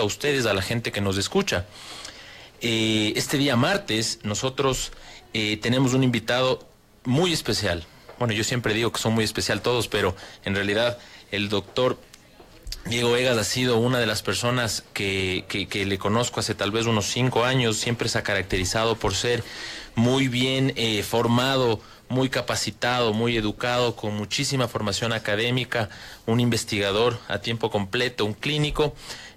a ustedes, a la gente que nos escucha. Este día martes nosotros tenemos un invitado muy especial. Bueno, yo siempre digo que son muy especial todos, pero en realidad el doctor Diego Egas ha sido una de las personas que le conozco hace tal vez unos 5 años. Siempre se ha caracterizado por ser muy bien formado, muy capacitado, muy educado, con muchísima formación académica, un investigador a tiempo completo, un clínico,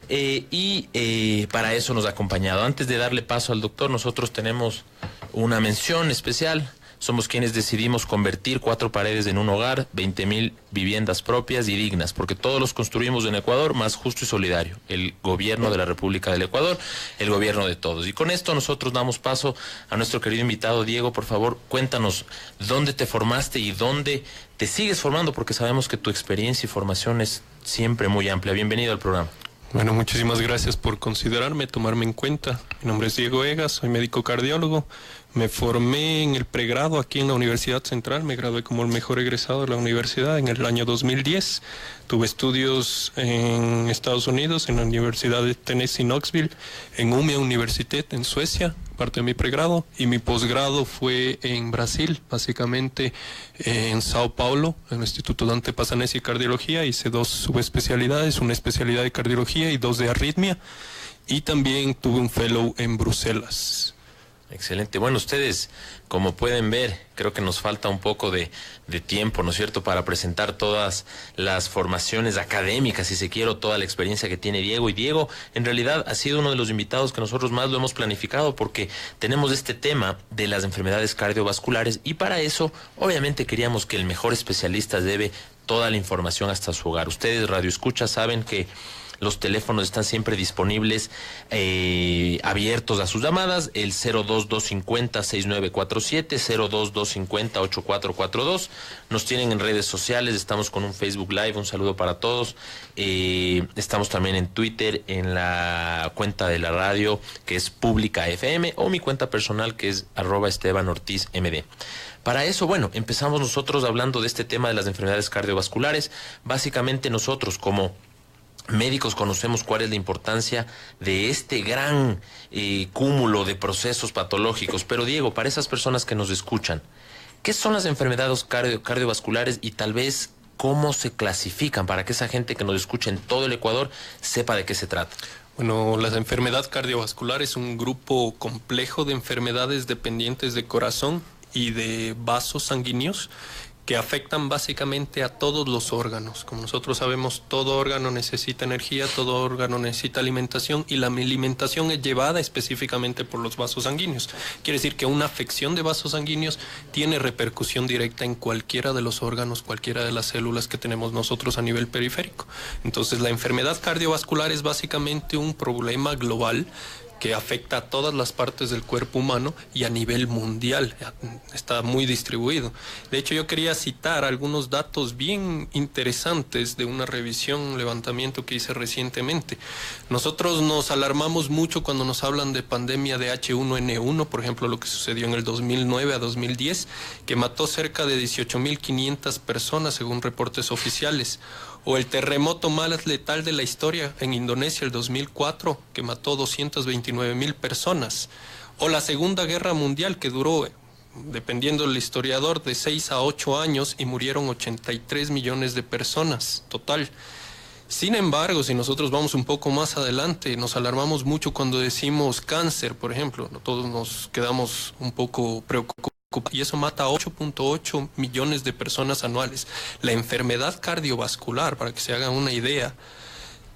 y para eso nos ha acompañado. Antes de darle paso al doctor, nosotros tenemos una mención especial. Somos quienes decidimos convertir 4 paredes en un hogar, 20,000 viviendas propias y dignas, porque todos los construimos en Ecuador, más justo y solidario. El gobierno de la República del Ecuador, el gobierno de todos. Y con esto nosotros damos paso a nuestro querido invitado. Diego, por favor, cuéntanos dónde te formaste y dónde te sigues formando, porque sabemos que tu experiencia y formación es siempre muy amplia. Bienvenido al programa. Bueno, muchísimas gracias por considerarme, tomarme en cuenta. Mi nombre es Diego Egas, soy médico cardiólogo. Me formé en el pregrado aquí en la Universidad Central, me gradué como el mejor egresado de la universidad en el año 2010. Tuve estudios en Estados Unidos, en la Universidad de Tennessee Knoxville, en Umeå Universitet en Suecia, parte de mi pregrado, y mi posgrado fue en Brasil, básicamente en Sao Paulo, en el Instituto Dante Passanesi de Cardiología. Hice 2 subespecialidades, una especialidad de cardiología y 2 de arritmia, y también tuve un fellow en Bruselas. Excelente. Bueno, ustedes, como pueden ver, creo que nos falta un poco de tiempo, ¿no es cierto?, para presentar todas las formaciones académicas, si se quiere, toda la experiencia que tiene Diego. Y Diego, en realidad, ha sido uno de los invitados que nosotros más lo hemos planificado, porque tenemos este tema de las enfermedades cardiovasculares, y para eso, obviamente, queríamos que el mejor especialista lleve toda la información hasta su hogar. Ustedes, Radio Escucha, saben que los teléfonos están siempre disponibles, abiertos a sus llamadas, el 02250-6947, 02250-8442. Nos tienen en redes sociales, estamos con un Facebook Live, un saludo para todos. Estamos también en Twitter, en la cuenta de la radio, que es Pública FM, o mi cuenta personal, que es @EstebanOrtizMD. Para eso, bueno, empezamos nosotros hablando de este tema de las enfermedades cardiovasculares. Básicamente nosotros, como médicos, conocemos cuál es la importancia de este gran cúmulo de procesos patológicos. Pero Diego, para esas personas que nos escuchan, ¿qué son las enfermedades cardiovasculares y tal vez cómo se clasifican, para que esa gente que nos escucha en todo el Ecuador sepa de qué se trata? Bueno, la enfermedad cardiovascular es un grupo complejo de enfermedades dependientes de corazón y de vasos sanguíneos, que afectan básicamente a todos los órganos. Como nosotros sabemos, todo órgano necesita energía, todo órgano necesita alimentación, y la alimentación es llevada específicamente por los vasos sanguíneos. Quiere decir que una afección de vasos sanguíneos tiene repercusión directa en cualquiera de los órganos, cualquiera de las células que tenemos nosotros a nivel periférico. Entonces, la enfermedad cardiovascular es básicamente un problema global que afecta a todas las partes del cuerpo humano y a nivel mundial. Está muy distribuido. De hecho, yo quería citar algunos datos bien interesantes de una revisión, un levantamiento que hice recientemente. Nosotros nos alarmamos mucho cuando nos hablan de pandemia de H1N1, por ejemplo, lo que sucedió en el 2009 a 2010, que mató cerca de 18.500 personas, según reportes oficiales. O el terremoto más letal de la historia en Indonesia, el 2004, que mató 229.000 personas. O la Segunda Guerra Mundial, que duró, dependiendo del historiador, de 6 a 8 años y murieron 83 millones de personas total. Sin embargo, si nosotros vamos un poco más adelante, nos alarmamos mucho cuando decimos cáncer, por ejemplo. Todos nos quedamos un poco preocupados, y eso mata a 8.8 millones de personas anuales. La enfermedad cardiovascular, para que se hagan una idea,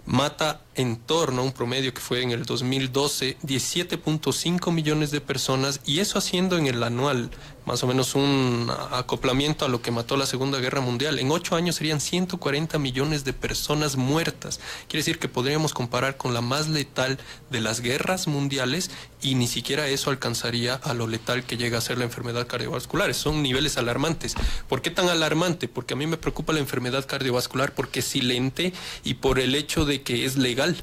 mata en torno a un promedio que fue en el 2012, 17.5 millones de personas, y eso haciendo en el anual más o menos un acoplamiento a lo que mató la Segunda Guerra Mundial. En 8 años serían 140 millones de personas muertas. Quiere decir que podríamos comparar con la más letal de las guerras mundiales, y ni siquiera eso alcanzaría a lo letal que llega a ser la enfermedad cardiovascular. Son niveles alarmantes. ¿Por qué tan alarmante? Porque a mí me preocupa la enfermedad cardiovascular porque es silente, y por el hecho de que es legal.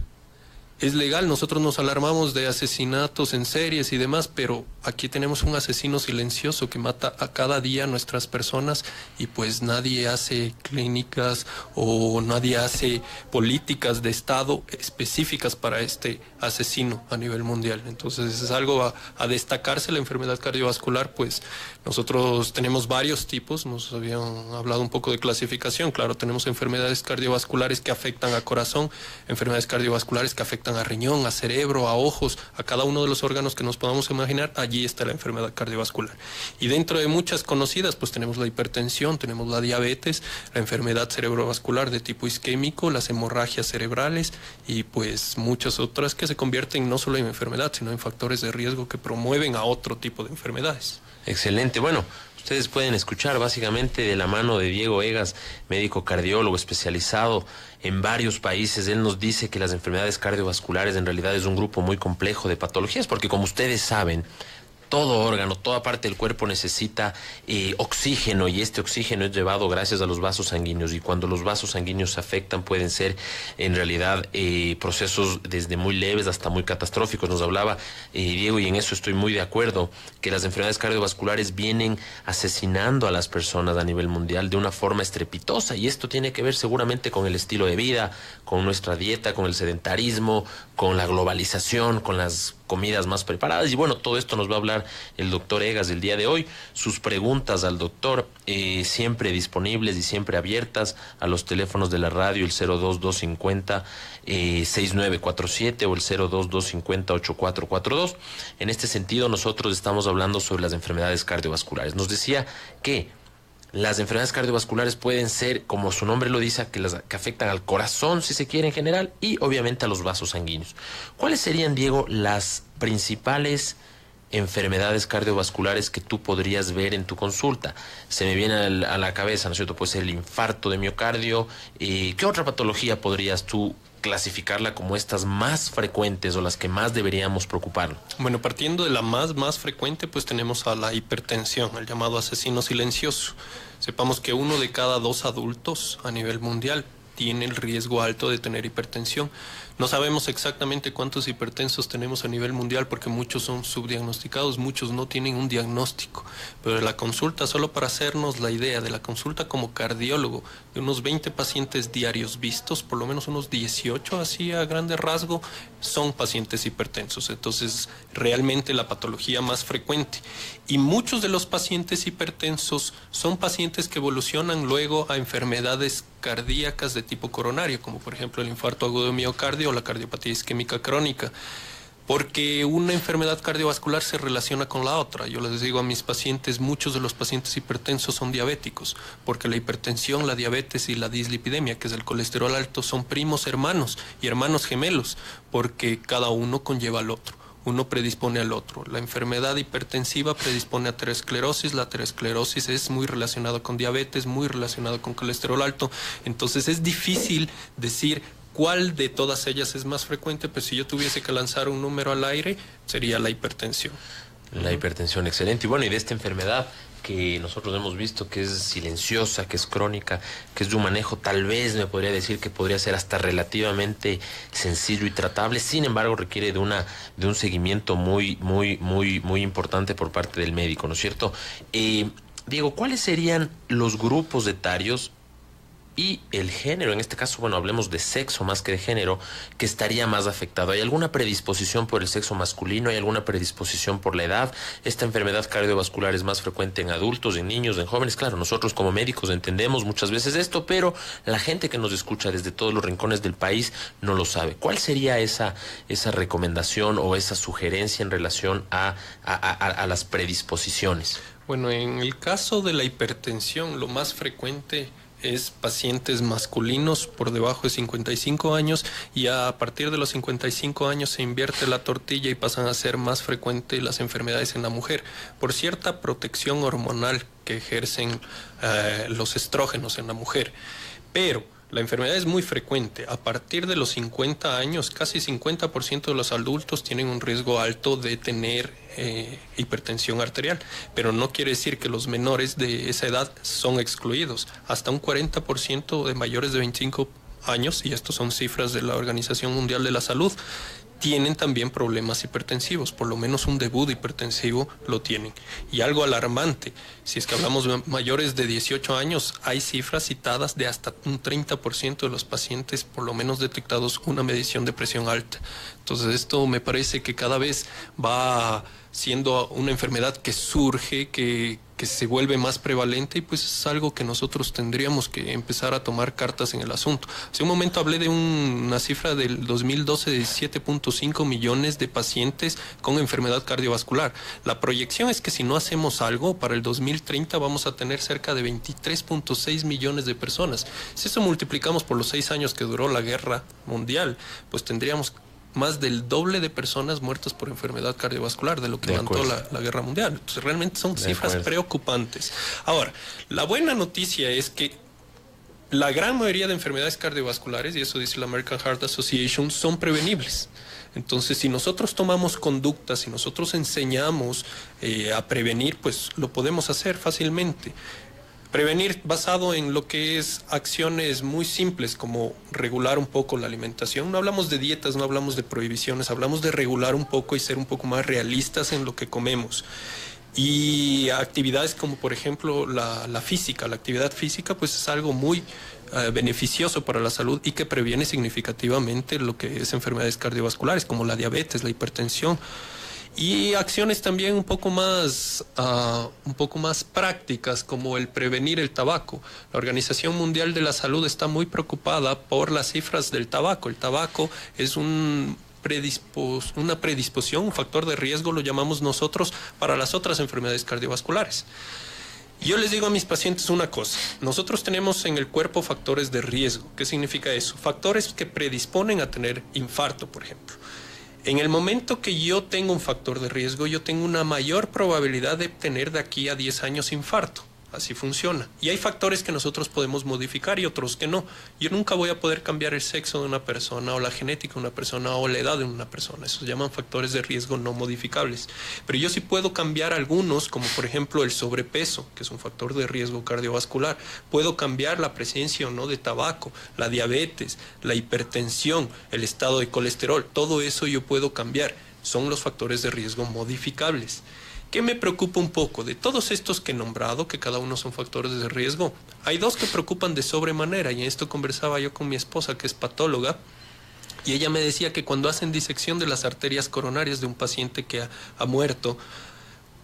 Es legal, nosotros nos alarmamos de asesinatos en series y demás, pero aquí tenemos un asesino silencioso que mata a cada día a nuestras personas y pues nadie hace clínicas o nadie hace políticas de Estado específicas para este asesino a nivel mundial. Entonces es algo a destacarse. La enfermedad cardiovascular, pues nosotros tenemos varios tipos, nos habían hablado un poco de clasificación. Claro, tenemos enfermedades cardiovasculares que afectan a corazón, enfermedades cardiovasculares que afectan a riñón, a cerebro, a ojos, a cada uno de los órganos que nos podamos imaginar. Allí está la enfermedad cardiovascular. Y dentro de muchas conocidas, pues tenemos la hipertensión, tenemos la diabetes, la enfermedad cerebrovascular de tipo isquémico, las hemorragias cerebrales y pues muchas otras que se convierten no solo en enfermedad, sino en factores de riesgo que promueven a otro tipo de enfermedades. Excelente. Bueno, ustedes pueden escuchar básicamente de la mano de Diego Egas, médico cardiólogo especializado en varios países. Él nos dice que las enfermedades cardiovasculares en realidad es un grupo muy complejo de patologías, porque como ustedes saben, todo órgano, toda parte del cuerpo necesita oxígeno, y este oxígeno es llevado gracias a los vasos sanguíneos, y cuando los vasos sanguíneos se afectan pueden ser en realidad procesos desde muy leves hasta muy catastróficos. Nos hablaba Diego, y en eso estoy muy de acuerdo, que las enfermedades cardiovasculares vienen asesinando a las personas a nivel mundial de una forma estrepitosa, y esto tiene que ver seguramente con el estilo de vida, con nuestra dieta, con el sedentarismo, con la globalización, con las comidas más preparadas. Y bueno, todo esto nos va a hablar el doctor Egas el día de hoy. Sus preguntas al doctor siempre disponibles y siempre abiertas a los teléfonos de la radio, el 02250 6947 o el 02250 8442. En este sentido, nosotros estamos hablando sobre las enfermedades cardiovasculares. Nos decía que las enfermedades cardiovasculares pueden ser, como su nombre lo dice, que afectan al corazón, si se quiere, en general, y obviamente a los vasos sanguíneos. ¿Cuáles serían, Diego, las principales enfermedades cardiovasculares que tú podrías ver en tu consulta? Se me viene a la cabeza, ¿no es cierto? Puede ser el infarto de miocardio. ¿Qué otra patología podrías tú clasificarla como estas más frecuentes o las que más deberíamos preocuparnos? Bueno, partiendo de la más frecuente, pues tenemos a la hipertensión, el llamado asesino silencioso. Sepamos que 1 de cada 2 adultos a nivel mundial tiene el riesgo alto de tener hipertensión. No sabemos exactamente cuántos hipertensos tenemos a nivel mundial porque muchos son subdiagnosticados, muchos no tienen un diagnóstico. Pero la consulta, solo para hacernos la idea de la consulta como cardiólogo, de unos 20 pacientes diarios vistos, por lo menos unos 18 así a grande rasgo, son pacientes hipertensos. Entonces, realmente la patología más frecuente. Y muchos de los pacientes hipertensos son pacientes que evolucionan luego a enfermedades cardíacas de tipo coronario, como por ejemplo el infarto agudo de miocardio o la cardiopatía isquémica crónica, porque una enfermedad cardiovascular se relaciona con la otra. Yo les digo a mis pacientes, muchos de los pacientes hipertensos son diabéticos, porque la hipertensión, la diabetes y la dislipidemia, que es el colesterol alto, son primos hermanos y hermanos gemelos, porque cada uno conlleva al otro. Uno predispone al otro. La enfermedad hipertensiva predispone a aterosclerosis. La aterosclerosis es muy relacionada con diabetes, muy relacionada con colesterol alto. Entonces es difícil decir cuál de todas ellas es más frecuente, pero si yo tuviese que lanzar un número al aire, sería la hipertensión. La hipertensión, excelente. Y bueno, y de esta enfermedad que nosotros hemos visto que es silenciosa, que es crónica, que es de un manejo, tal vez me podría decir que podría ser hasta relativamente sencillo y tratable. Sin embargo, requiere de un seguimiento muy importante por parte del médico, ¿no es cierto? Diego, ¿cuáles serían los grupos etarios y el género, en este caso, bueno, hablemos de sexo más que de género, que estaría más afectado? ¿Hay alguna predisposición por el sexo masculino? ¿Hay alguna predisposición por la edad? ¿Esta enfermedad cardiovascular es más frecuente en adultos, en niños, en jóvenes? Claro, nosotros como médicos entendemos muchas veces esto, pero la gente que nos escucha desde todos los rincones del país no lo sabe. ¿Cuál sería esa recomendación o esa sugerencia en relación a las predisposiciones? Bueno, en el caso de la hipertensión, lo más frecuente es pacientes masculinos por debajo de 55 años, y a partir de los 55 años se invierte la tortilla y pasan a ser más frecuentes las enfermedades en la mujer por cierta protección hormonal que ejercen los estrógenos en la mujer. Pero la enfermedad es muy frecuente. A partir de los 50 años, casi 50% de los adultos tienen un riesgo alto de tener hipertensión arterial, pero no quiere decir que los menores de esa edad son excluidos. Hasta un 40% de mayores de 25 años, y estas son cifras de la Organización Mundial de la Salud, tienen también problemas hipertensivos, por lo menos un debut hipertensivo lo tienen. Y algo alarmante, si es que hablamos de mayores de 18 años, hay cifras citadas de hasta un 30% de los pacientes por lo menos detectados una medición de presión alta. Entonces esto me parece que cada vez va siendo una enfermedad que surge, que se vuelve más prevalente, y pues es algo que nosotros tendríamos que empezar a tomar cartas en el asunto. Hace un momento hablé de una cifra del 2012 de 7.5 millones de pacientes con enfermedad cardiovascular. La proyección es que si no hacemos algo, para el 2030 vamos a tener cerca de 23.6 millones de personas. Si eso multiplicamos por los 6 años que duró la guerra mundial, pues tendríamos más del doble de personas muertas por enfermedad cardiovascular de lo que levantó la guerra mundial. Entonces realmente son cifras preocupantes. Ahora, la buena noticia es que la gran mayoría de enfermedades cardiovasculares, y eso dice la American Heart Association, son prevenibles. Entonces, si nosotros tomamos conductas, si nosotros enseñamos a prevenir, pues lo podemos hacer fácilmente. Prevenir basado en lo que es acciones muy simples, como regular un poco la alimentación. No hablamos de dietas, no hablamos de prohibiciones, hablamos de regular un poco y ser un poco más realistas en lo que comemos. Y actividades como, por ejemplo, la física. La actividad física pues es algo muy beneficioso para la salud y que previene significativamente lo que es enfermedades cardiovasculares, como la diabetes, la hipertensión. Y acciones también un poco más prácticas, como el prevenir el tabaco. La Organización Mundial de la Salud está muy preocupada por las cifras del tabaco. El tabaco es una predisposición, un factor de riesgo, lo llamamos nosotros, para las otras enfermedades cardiovasculares. Yo les digo a mis pacientes una cosa: nosotros tenemos en el cuerpo factores de riesgo. ¿Qué significa eso? Factores que predisponen a tener infarto, por ejemplo. En el momento que yo tengo un factor de riesgo, yo tengo una mayor probabilidad de tener de aquí a 10 años infarto. Así funciona. Y hay factores que nosotros podemos modificar y otros que no. Yo nunca voy a poder cambiar el sexo de una persona, o la genética de una persona, o la edad de una persona. Eso se llaman factores de riesgo no modificables. Pero yo sí puedo cambiar algunos, como por ejemplo el sobrepeso, que es un factor de riesgo cardiovascular. Puedo cambiar la presencia o no de tabaco, la diabetes, la hipertensión, el estado de colesterol. Todo eso yo puedo cambiar. Son los factores de riesgo modificables. ¿Qué me preocupa un poco? De todos estos que he nombrado, que cada uno son factores de riesgo, hay dos que preocupan de sobremanera, y en esto conversaba yo con mi esposa, que es patóloga, y ella me decía que cuando hacen disección de las arterias coronarias de un paciente que ha muerto,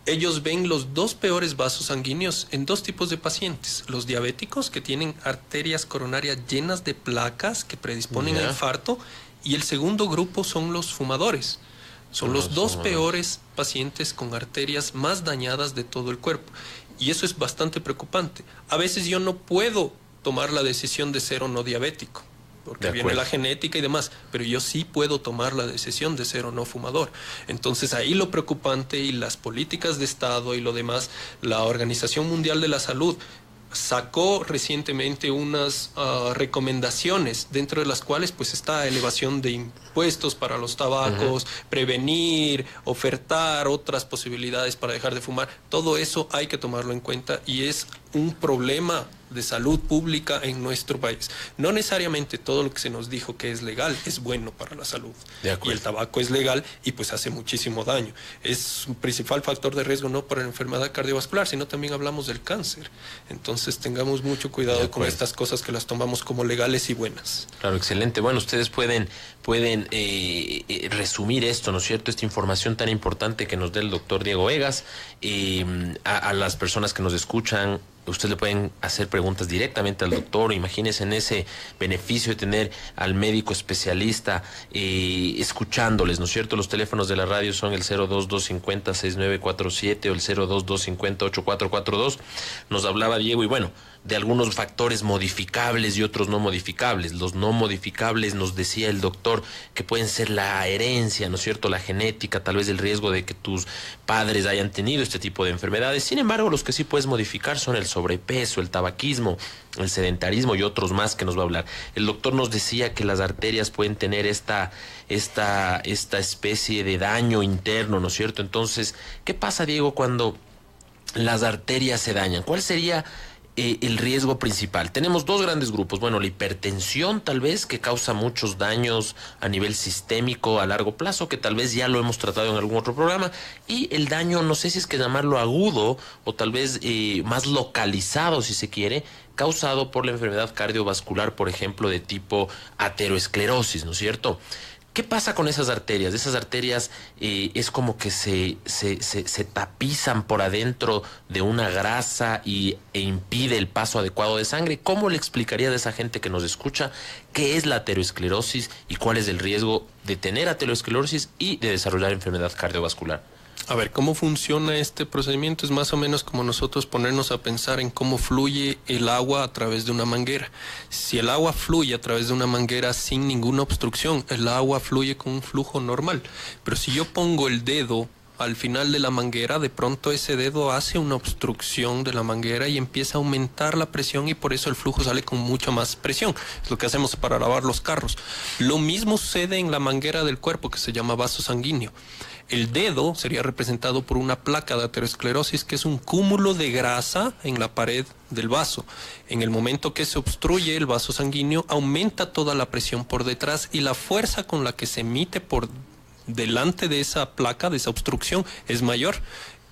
ellos ven los dos peores vasos sanguíneos en dos tipos de pacientes: los diabéticos, que tienen arterias coronarias llenas de placas que predisponen a infarto, y el segundo grupo son los fumadores. Son los dos peores pacientes con arterias más dañadas de todo el cuerpo. Y eso es bastante preocupante. A veces yo no puedo tomar la decisión de ser o no diabético, porque viene la genética y demás, pero yo sí puedo tomar la decisión de ser o no fumador. Entonces ahí lo preocupante, y las políticas de Estado y lo demás, la Organización Mundial de la Salud sacó recientemente unas recomendaciones, dentro de las cuales pues está elevación de impuestos para los tabacos, prevenir, ofertar otras posibilidades para dejar de fumar. Todo eso hay que tomarlo en cuenta, y es un problema de salud pública en nuestro país. No necesariamente todo lo que se nos dijo que es legal es bueno para la salud. Y el tabaco es legal y pues hace muchísimo daño. Es un principal factor de riesgo no para la enfermedad cardiovascular, sino también hablamos del cáncer. Entonces tengamos mucho cuidado con estas cosas que las tomamos como legales y buenas. Claro, excelente. Bueno, ustedes pueden resumir esto, ¿no es cierto? Esta información tan importante que nos da el doctor Diego Egas. A las personas que nos escuchan, usted le pueden hacer preguntas directamente al doctor. Imagínense en ese beneficio de tener al médico especialista escuchándoles, ¿no es cierto? Los teléfonos de la radio son el 02250-6947 o el 02250-8442. Nos hablaba Diego, y bueno, de algunos factores modificables y otros no modificables. Los no modificables, nos decía el doctor, que pueden ser la herencia, ¿no es cierto?, la genética, tal vez el riesgo de que tus padres hayan tenido este tipo de enfermedades. Sin embargo, los que sí puedes modificar son el sobrepeso, el tabaquismo, el sedentarismo y otros más que nos va a hablar. El doctor nos decía que las arterias pueden tener esta especie de daño interno, ¿no es cierto? Entonces, ¿qué pasa, Diego, cuando las arterias se dañan? ¿Cuál sería el riesgo principal? Tenemos dos grandes grupos. Bueno, la hipertensión tal vez, que causa muchos daños a nivel sistémico a largo plazo, que tal vez ya lo hemos tratado en algún otro programa, y el daño, no sé si es que llamarlo agudo o tal vez más localizado, si se quiere, causado por la enfermedad cardiovascular, por ejemplo, de tipo aterosclerosis, ¿no es cierto? ¿Qué pasa con esas arterias? Esas arterias es como que se tapizan por adentro de una grasa e impide el paso adecuado de sangre. ¿Cómo le explicaría a esa gente que nos escucha qué es la aterosclerosis y cuál es el riesgo de tener aterosclerosis y de desarrollar enfermedad cardiovascular? A ver, ¿cómo funciona este procedimiento? Es más o menos como nosotros ponernos a pensar en cómo fluye el agua a través de una manguera. Si el agua fluye a través de una manguera sin ninguna obstrucción, el agua fluye con un flujo normal. Pero si yo pongo el dedo al final de la manguera, de pronto ese dedo hace una obstrucción de la manguera y empieza a aumentar la presión, y por eso el flujo sale con mucha más presión. Es lo que hacemos para lavar los carros. Lo mismo sucede en la manguera del cuerpo, que se llama vaso sanguíneo. El dedo sería representado por una placa de aterosclerosis, que es un cúmulo de grasa en la pared del vaso. En el momento que se obstruye el vaso sanguíneo, aumenta toda la presión por detrás, y la fuerza con la que se emite por delante de esa placa, de esa obstrucción, es mayor.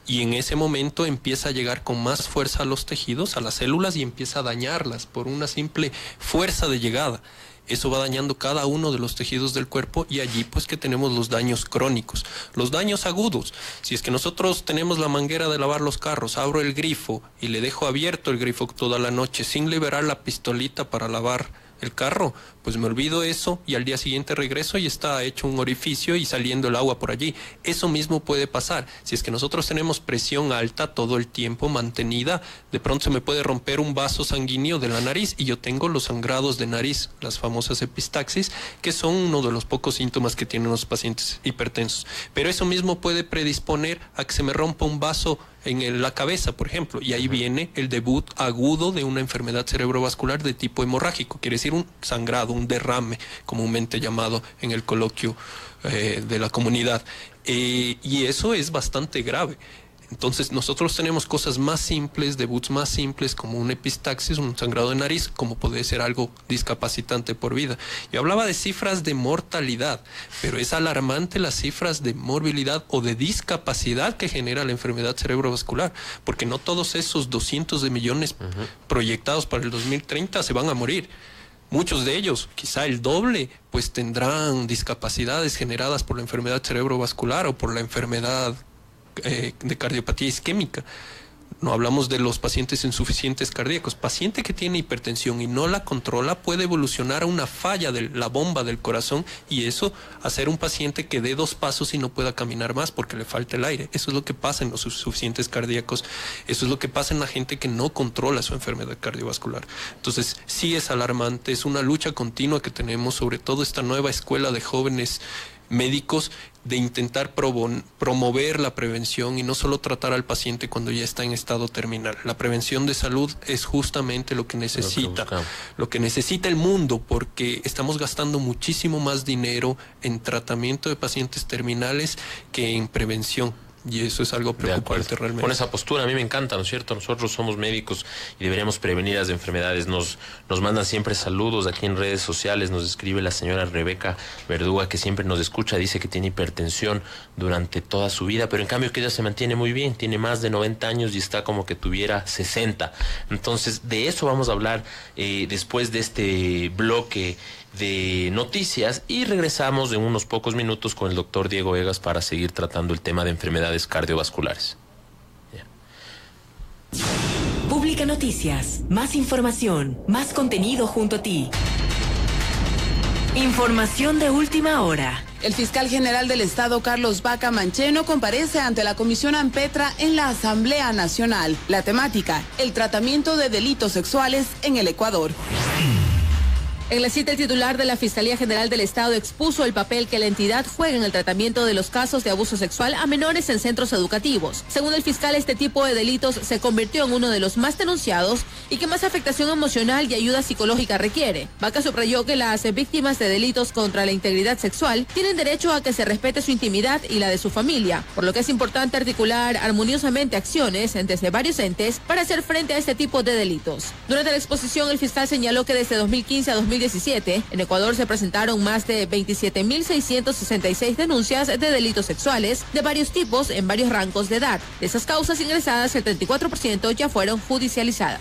Y en ese momento empieza a llegar con más fuerza a los tejidos, a las células, y empieza a dañarlas por una simple fuerza de llegada. Eso va dañando cada uno de los tejidos del cuerpo, y allí pues que tenemos los daños crónicos. Los daños agudos, si es que nosotros tenemos la manguera de lavar los carros, abro el grifo y le dejo abierto el grifo toda la noche sin liberar la pistolita para lavar el carro, pues me olvido eso y al día siguiente regreso y está hecho un orificio y saliendo el agua por allí. Eso mismo puede pasar. Si es que nosotros tenemos presión alta todo el tiempo mantenida, de pronto se me puede romper un vaso sanguíneo de la nariz y yo tengo los sangrados de nariz, las famosas epistaxis, que son uno de los pocos síntomas que tienen los pacientes hipertensos. Pero eso mismo puede predisponer a que se me rompa un vaso en la cabeza, por ejemplo, y ahí viene el debut agudo de una enfermedad cerebrovascular de tipo hemorrágico, quiere decir un sangrado, un derrame, comúnmente llamado en el coloquio de la comunidad, y eso es bastante grave. Entonces nosotros tenemos cosas más simples, debuts más simples, como un epistaxis, un sangrado de nariz, como puede ser algo discapacitante por vida. Yo hablaba de cifras de mortalidad, pero es alarmante las cifras de morbilidad o de discapacidad que genera la enfermedad cerebrovascular, porque no todos esos 200 de millones proyectados para el 2030 se van a morir. Muchos de ellos, quizá el doble, pues tendrán discapacidades generadas por la enfermedad cerebrovascular o por la enfermedad de cardiopatía isquémica. No hablamos de los pacientes insuficientes cardíacos. Paciente que tiene hipertensión y no la controla puede evolucionar a una falla de la bomba del corazón, y eso hacer un paciente que dé 2 pasos y no pueda caminar más porque le falta el aire. Eso es lo que pasa en los insuficientes cardíacos. Eso es lo que pasa en la gente que no controla su enfermedad cardiovascular. Entonces sí es alarmante, es una lucha continua que tenemos, sobre todo esta nueva escuela de jóvenes médicos, de intentar promover la prevención y no solo tratar al paciente cuando ya está en estado terminal. La prevención de salud es justamente lo que necesita el mundo, porque estamos gastando muchísimo más dinero en tratamiento de pacientes terminales que en prevención. Y eso es algo preocupante realmente. Con esa postura a mí me encanta, ¿no es cierto? Nosotros somos médicos y deberíamos prevenir las enfermedades. Nos mandan siempre saludos aquí en redes sociales. Nos escribe la señora Rebeca Verduga, que siempre nos escucha. Dice que tiene hipertensión durante toda su vida, pero en cambio que ella se mantiene muy bien. Tiene más de 90 años y está como que tuviera 60. Entonces, de eso vamos a hablar después de este bloque de noticias, y regresamos en unos pocos minutos con el doctor Diego Egas para seguir tratando el tema de enfermedades cardiovasculares. Pública Noticias, más información, más contenido junto a ti. Información de última hora. El fiscal general del Estado, Carlos Vaca Mancheno, comparece ante la Comisión ANPETRA en la Asamblea Nacional. La temática, el tratamiento de delitos sexuales en el Ecuador. En la cita, el titular de la Fiscalía General del Estado expuso el papel que la entidad juega en el tratamiento de los casos de abuso sexual a menores en centros educativos. Según el fiscal, este tipo de delitos se convirtió en uno de los más denunciados y que más afectación emocional y ayuda psicológica requiere. Vaca subrayó que las víctimas de delitos contra la integridad sexual tienen derecho a que se respete su intimidad y la de su familia, por lo que es importante articular armoniosamente acciones desde varios entes para hacer frente a este tipo de delitos. Durante la exposición, el fiscal señaló que desde 2015 a 2017 en Ecuador se presentaron más de 27.666 denuncias de delitos sexuales de varios tipos en varios rangos de edad. De esas causas ingresadas, el 34% ya fueron judicializadas.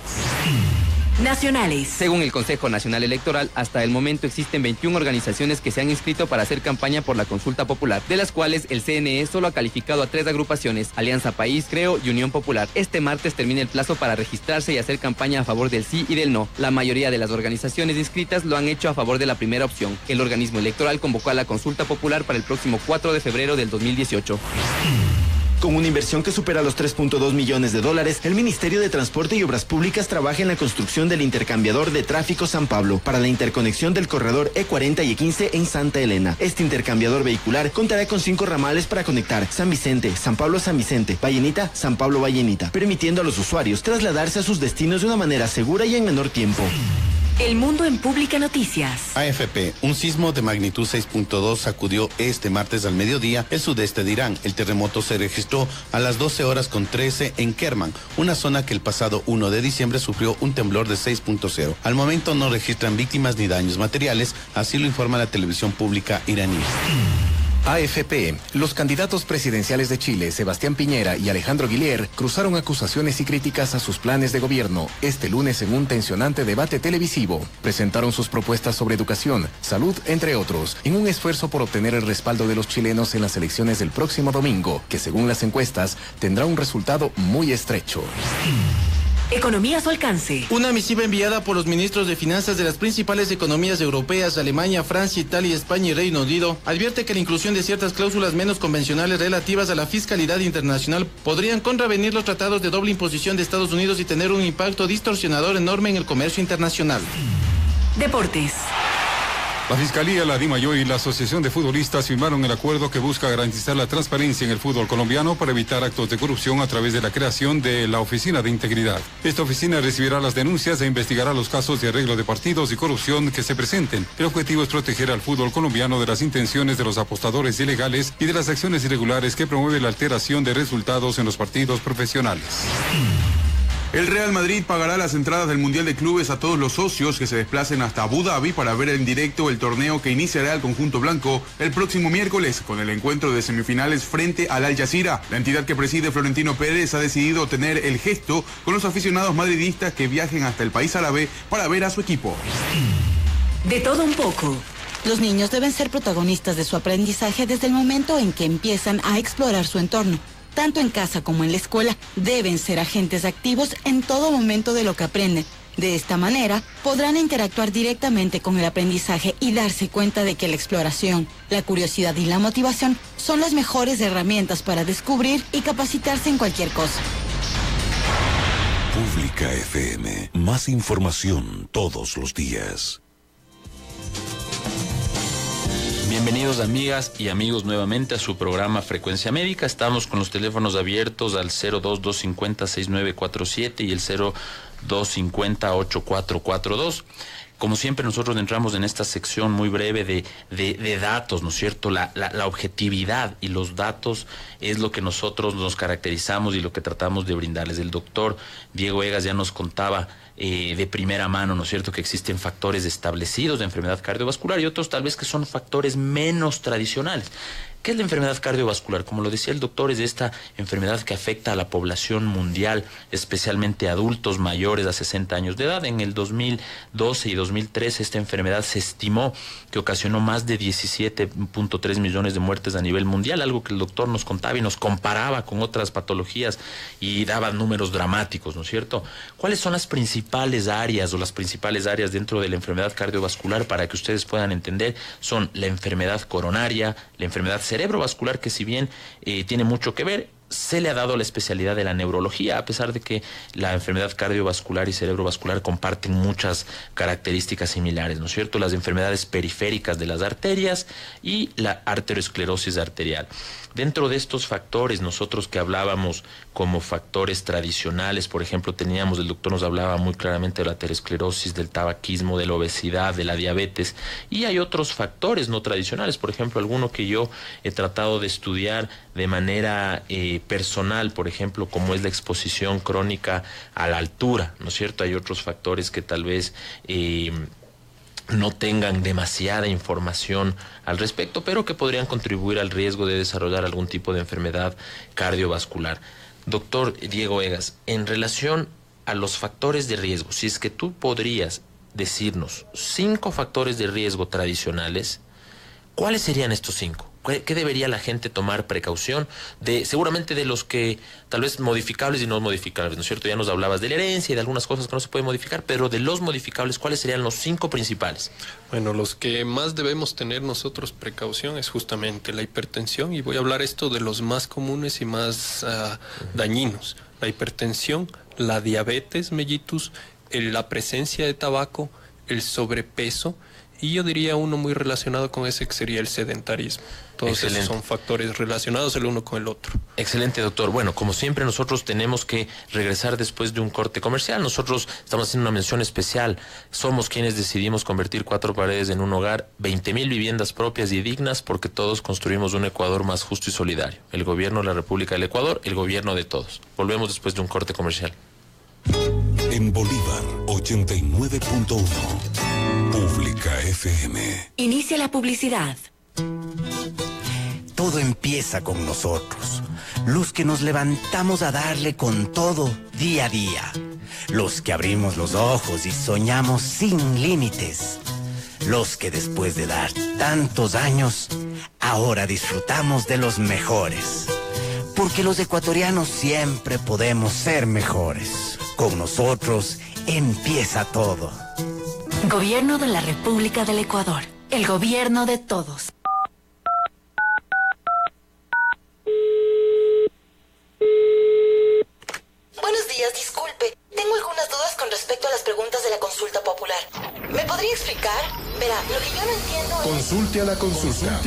Nacionales. Según el Consejo Nacional Electoral, hasta el momento existen 21 organizaciones que se han inscrito para hacer campaña por la consulta popular, de las cuales el CNE solo ha calificado a 3 agrupaciones: Alianza País, Creo y Unión Popular. Este martes termina el plazo para registrarse y hacer campaña a favor del sí y del no. La mayoría de las organizaciones inscritas lo han hecho a favor de la primera opción. El organismo electoral convocó a la consulta popular para el próximo 4 de febrero del 2018. Con una inversión que supera los $3.2 millones, el Ministerio de Transporte y Obras Públicas trabaja en la construcción del intercambiador de tráfico San Pablo para la interconexión del corredor E40 y E15 en Santa Elena. Este intercambiador vehicular contará con 5 ramales para conectar San Vicente, San Pablo-San Vicente, Vallenita, San Pablo-Vallenita, permitiendo a los usuarios trasladarse a sus destinos de una manera segura y en menor tiempo. El mundo en Pública Noticias. AFP, un sismo de magnitud 6.2 sacudió este martes al mediodía el sudeste de Irán. El terremoto se registró a las 12:13 en Kerman, una zona que el pasado 1 de diciembre sufrió un temblor de 6.0. Al momento no registran víctimas ni daños materiales, así lo informa la televisión pública iraní. AFP, los candidatos presidenciales de Chile, Sebastián Piñera y Alejandro Guillier, cruzaron acusaciones y críticas a sus planes de gobierno este lunes en un tensionante debate televisivo. Presentaron sus propuestas sobre educación, salud, entre otros, en un esfuerzo por obtener el respaldo de los chilenos en las elecciones del próximo domingo, que según las encuestas tendrá un resultado muy estrecho. Economía a su alcance. Una misiva enviada por los ministros de finanzas de las principales economías europeas, Alemania, Francia, Italia, España y Reino Unido, advierte que la inclusión de ciertas cláusulas menos convencionales relativas a la fiscalidad internacional podrían contravenir los tratados de doble imposición de Estados Unidos y tener un impacto distorsionador enorme en el comercio internacional. Deportes. La Fiscalía, la DIMAYOR y la Asociación de Futbolistas firmaron el acuerdo que busca garantizar la transparencia en el fútbol colombiano para evitar actos de corrupción a través de la creación de la Oficina de Integridad. Esta oficina recibirá las denuncias e investigará los casos de arreglo de partidos y corrupción que se presenten. El objetivo es proteger al fútbol colombiano de las intenciones de los apostadores ilegales y de las acciones irregulares que promueven la alteración de resultados en los partidos profesionales. El Real Madrid pagará las entradas del Mundial de Clubes a todos los socios que se desplacen hasta Abu Dhabi para ver en directo el torneo que iniciará el conjunto blanco el próximo miércoles con el encuentro de semifinales frente al Al Jazeera. La entidad que preside Florentino Pérez ha decidido tener el gesto con los aficionados madridistas que viajen hasta el país árabe para ver a su equipo. De todo un poco. Los niños deben ser protagonistas de su aprendizaje desde el momento en que empiezan a explorar su entorno. Tanto en casa como en la escuela, deben ser agentes activos en todo momento de lo que aprenden. De esta manera, podrán interactuar directamente con el aprendizaje y darse cuenta de que la exploración, la curiosidad y la motivación son las mejores herramientas para descubrir y capacitarse en cualquier cosa. Pública FM. Más información todos los días. Bienvenidos amigas y amigos nuevamente a su programa Frecuencia Médica. Estamos con los teléfonos abiertos al 02250-6947 y el 0250-8442. Como siempre, nosotros entramos en esta sección muy breve de datos, ¿no es cierto? La objetividad y los datos es lo que nosotros nos caracterizamos y lo que tratamos de brindarles. El doctor Diego Egas ya nos contaba de primera mano, ¿no es cierto?, que existen factores establecidos de enfermedad cardiovascular y otros tal vez que son factores menos tradicionales. ¿Qué es la enfermedad cardiovascular? Como lo decía el doctor, es esta enfermedad que afecta a la población mundial, especialmente adultos mayores a 60 años de edad. En el 2012 y 2013 esta enfermedad se estimó que ocasionó más de 17.3 millones de muertes a nivel mundial, algo que el doctor nos contaba y nos comparaba con otras patologías y daba números dramáticos, ¿no es cierto? ¿Cuáles son las principales áreas o las principales áreas dentro de la enfermedad cardiovascular para que ustedes puedan entender? Son la enfermedad coronaria, la enfermedad cerebrovascular, que si bien tiene mucho que ver, se le ha dado la especialidad de la neurología, a pesar de que la enfermedad cardiovascular y cerebrovascular comparten muchas características similares, ¿no es cierto? Las enfermedades periféricas de las arterias y la arteriosclerosis arterial. Dentro de estos factores, nosotros que hablábamos como factores tradicionales, por ejemplo, el doctor nos hablaba muy claramente de la aterosclerosis, del tabaquismo, de la obesidad, de la diabetes, y hay otros factores no tradicionales, por ejemplo, alguno que yo he tratado de estudiar de manera personal, por ejemplo, como es la exposición crónica a la altura, ¿no es cierto? Hay otros factores que tal vez no tengan demasiada información al respecto, pero que podrían contribuir al riesgo de desarrollar algún tipo de enfermedad cardiovascular. Doctor Diego Egas, en relación a los factores de riesgo, si es que tú podrías decirnos 5 factores de riesgo tradicionales, ¿cuáles serían estos 5? ¿Qué debería la gente tomar precaución seguramente de los que tal vez modificables y no modificables, ¿no es cierto? Ya nos hablabas de la herencia y de algunas cosas que no se pueden modificar, pero de los modificables, ¿cuáles serían los 5 principales? Bueno, los que más debemos tener nosotros precaución es justamente la hipertensión, y voy a hablar esto de los más comunes y más dañinos. La hipertensión, la diabetes mellitus, la presencia de tabaco, el sobrepeso, y yo diría uno muy relacionado con ese que sería el sedentarismo. Todos esos son factores relacionados el uno con el otro. Excelente, doctor. Bueno, como siempre nosotros tenemos que regresar después de un corte comercial. Nosotros estamos haciendo una mención especial. Somos quienes decidimos convertir 4 paredes en un hogar, 20,000 viviendas propias y dignas, porque todos construimos un Ecuador más justo y solidario. El gobierno de la República del Ecuador, el gobierno de todos. Volvemos después de un corte comercial. En Bolívar 89.1. Pública FM. Inicia la publicidad. Todo empieza con nosotros, los que nos levantamos a darle con todo día a día, los que abrimos los ojos y soñamos sin límites, los que después de dar tantos años, ahora disfrutamos de los mejores, porque los ecuatorianos siempre podemos ser mejores. Con nosotros empieza todo. Gobierno de la República del Ecuador, el gobierno de todos. Buenos días, disculpe. Tengo algunas dudas con respecto a las preguntas de la consulta popular. ¿Me podría explicar? Verá, lo que yo no entiendo es... Consulte a la consulta.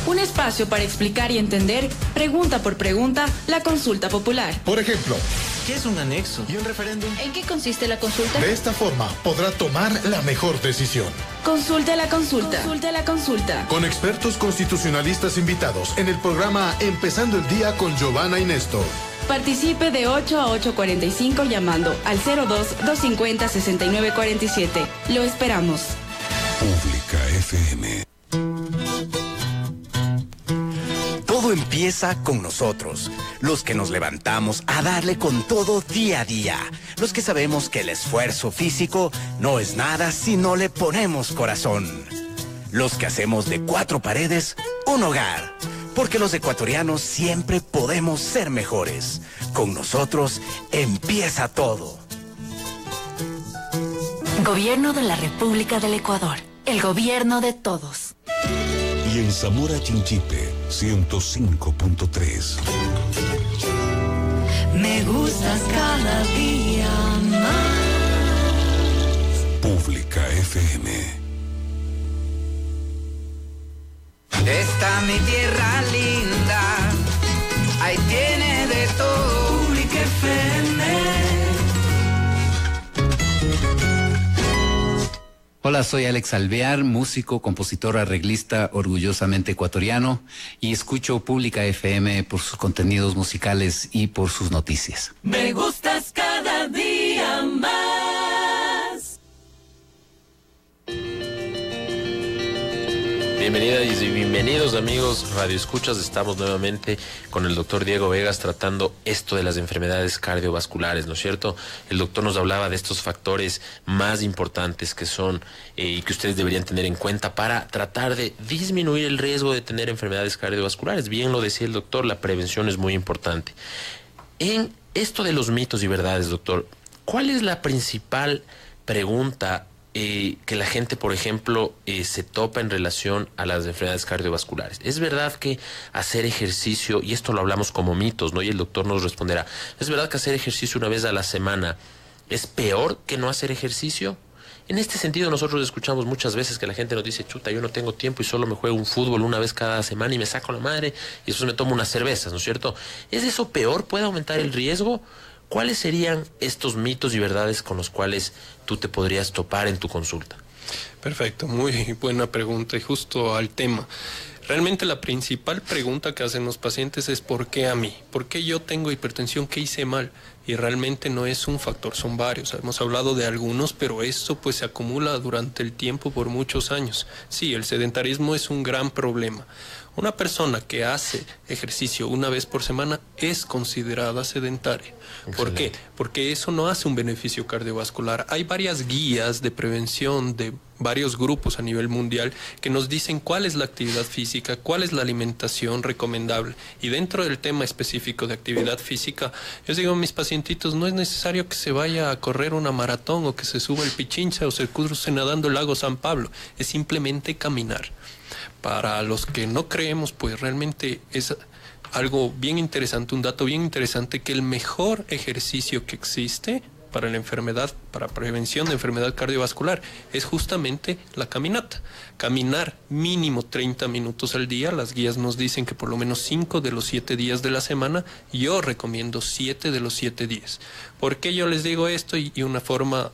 Un espacio para explicar y entender, pregunta por pregunta, la consulta popular. Por ejemplo, ¿qué es un anexo? ¿y un referéndum? ¿En qué consiste la consulta? De esta forma podrá tomar la mejor decisión. Consulte a la consulta. Consulte a la consulta. Con expertos constitucionalistas invitados en el programa Empezando el Día con Giovanna y Néstor. Participe de 8 a 8:45 llamando al 02-250-6947. Lo esperamos. Pública FM. Todo empieza con nosotros, los que nos levantamos a darle con todo día a día, los que sabemos que el esfuerzo físico no es nada si no le ponemos corazón, los que hacemos de 4 paredes un hogar, porque los ecuatorianos siempre podemos ser mejores. Con nosotros empieza todo. Gobierno de la República del Ecuador, el gobierno de todos. Y en Zamora Chinchipe 105.3. Me gustas cada día más. Pública FM. Está mi tierra linda, ahí tiene de todo. Pública FM. Hola, soy Alex Alvear, músico, compositor, arreglista, orgullosamente ecuatoriano, y escucho Pública FM por sus contenidos musicales y por sus noticias. Me gustas cada día más. Bienvenidas y bienvenidos, amigos Radio Escuchas. Estamos nuevamente con el doctor Diego Vegas tratando esto de las enfermedades cardiovasculares, ¿no es cierto? El doctor nos hablaba de estos factores más importantes que son y que ustedes deberían tener en cuenta para tratar de disminuir el riesgo de tener enfermedades cardiovasculares. Bien lo decía el doctor, la prevención es muy importante. En esto de los mitos y verdades, doctor, ¿cuál es la principal pregunta que la gente, por ejemplo, se topa en relación a las enfermedades cardiovasculares. Es verdad que hacer ejercicio, y esto lo hablamos como mitos, ¿no? Y el doctor nos responderá, ¿es verdad que hacer ejercicio una vez a la semana es peor que no hacer ejercicio? En este sentido, nosotros escuchamos muchas veces que la gente nos dice, chuta, yo no tengo tiempo y solo me juego un fútbol una vez cada semana y me saco la madre y después me tomo unas cervezas, ¿no es cierto? ¿Es eso peor? ¿Puede aumentar el riesgo? ¿Cuáles serían estos mitos y verdades con los cuales tú te podrías topar en tu consulta? Perfecto, muy buena pregunta y justo al tema. Realmente la principal pregunta que hacen los pacientes es ¿por qué a mí? ¿Por qué yo tengo hipertensión? ¿Qué hice mal? Y realmente no es un factor, son varios. Hemos hablado de algunos, pero esto pues se acumula durante el tiempo por muchos años. Sí, el sedentarismo es un gran problema. Una persona que hace ejercicio una vez por semana es considerada sedentaria. ¿Por qué? Porque eso no hace un beneficio cardiovascular. Hay varias guías de prevención de varios grupos a nivel mundial que nos dicen cuál es la actividad física, cuál es la alimentación recomendable. Y dentro del tema específico de actividad física, yo digo a mis pacientitos, no es necesario que se vaya a correr una maratón o que se suba el Pichincha o se cruce nadando el lago San Pablo. Es simplemente caminar. Para los que no creemos, pues realmente es algo bien interesante, un dato bien interesante, que el mejor ejercicio que existe para la enfermedad, para prevención de enfermedad cardiovascular, es justamente la caminata. Caminar mínimo 30 minutos al día, las guías nos dicen que por lo menos 5 de los 7 días de la semana, yo recomiendo 7 de los 7 días. ¿Por qué yo les digo esto? Y una forma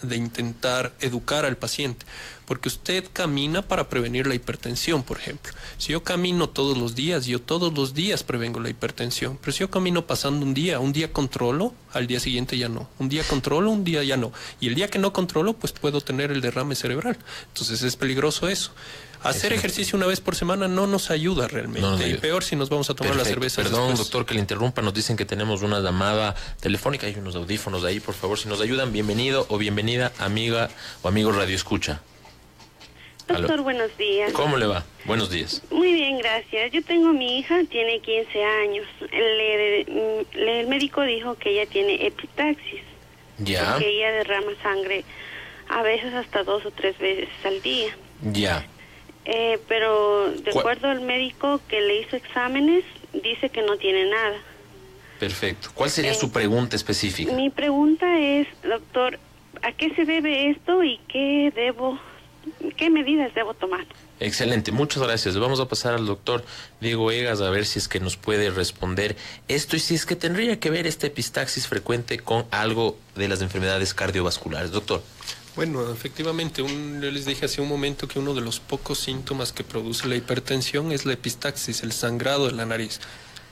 de intentar educar al paciente, porque usted camina para prevenir la hipertensión, por ejemplo. Si yo camino todos los días, yo todos los días prevengo la hipertensión, pero si yo camino pasando un día controlo, al día siguiente ya no, un día controlo, un día ya no, y el día que no controlo, pues puedo tener el derrame cerebral. Entonces es peligroso eso. Hacer ejercicio una vez por semana no nos ayuda realmente. No, y peor si nos vamos a tomar la cerveza. Perdón, después. doctor, que le interrumpa. Nos dicen que tenemos una llamada telefónica. Hay unos audífonos ahí, por favor. Si nos ayudan, bienvenido o bienvenida, amiga o amigo Radio Escucha. Doctor, ¿Aló? Buenos días. ¿Cómo le va? Buenos días. Muy bien, gracias. Yo tengo a mi hija, tiene 15 años. El médico dijo que ella tiene epistaxis. Ya. Que ella derrama sangre a veces hasta 2 o 3 veces al día. Ya. Pero de acuerdo al médico que le hizo exámenes, dice que no tiene nada. Perfecto. ¿Cuál sería su pregunta específica? Mi pregunta es, doctor, ¿a qué se debe esto y qué medidas debo tomar? Excelente, muchas gracias. Vamos a pasar al doctor Diego Egas a ver si es que nos puede responder esto y si es que tendría que ver esta epistaxis frecuente con algo de las enfermedades cardiovasculares. Doctor. Bueno, efectivamente, yo les dije hace un momento que uno de los pocos síntomas que produce la hipertensión es la epistaxis, el sangrado de la nariz.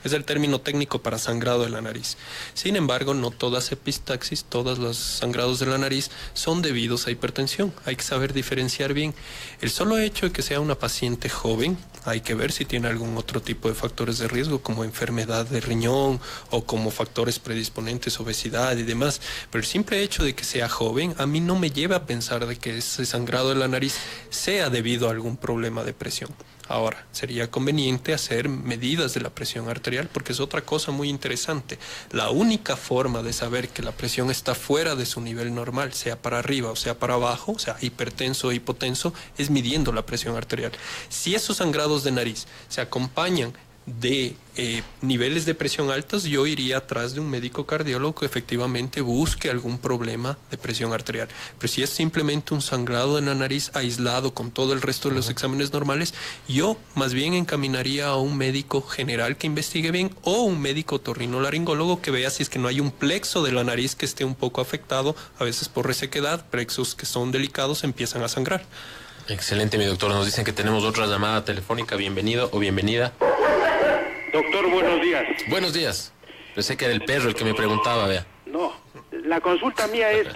Es el término técnico para sangrado de la nariz. Sin embargo, no todas epistaxis, todos los sangrados de la nariz son debidos a hipertensión. Hay que saber diferenciar bien. El solo hecho de que sea una paciente joven, hay que ver si tiene algún otro tipo de factores de riesgo, como enfermedad de riñón o como factores predisponentes, obesidad y demás. Pero el simple hecho de que sea joven, a mí no me lleva a pensar de que ese sangrado de la nariz sea debido a algún problema de presión. Ahora, sería conveniente hacer medidas de la presión arterial porque es otra cosa muy interesante. La única forma de saber que la presión está fuera de su nivel normal, sea para arriba o sea para abajo, o sea, hipertenso o hipotenso, es midiendo la presión arterial. Si esos sangrados de nariz se acompañan de niveles de presión altas, yo iría atrás de un médico cardiólogo que efectivamente busque algún problema de presión arterial. Pero si es simplemente un sangrado en la nariz aislado con todo el resto de los exámenes normales, yo más bien encaminaría a un médico general que investigue bien o un médico otorrinolaringólogo que vea si es que no hay un plexo de la nariz que esté un poco afectado, a veces por resequedad, plexos que son delicados empiezan a sangrar. Excelente, mi doctor. Nos dicen que tenemos otra llamada telefónica. Bienvenido o bienvenida. Doctor, buenos días. Buenos días. Pensé que era el perro el que me preguntaba, vea. No, la consulta mía es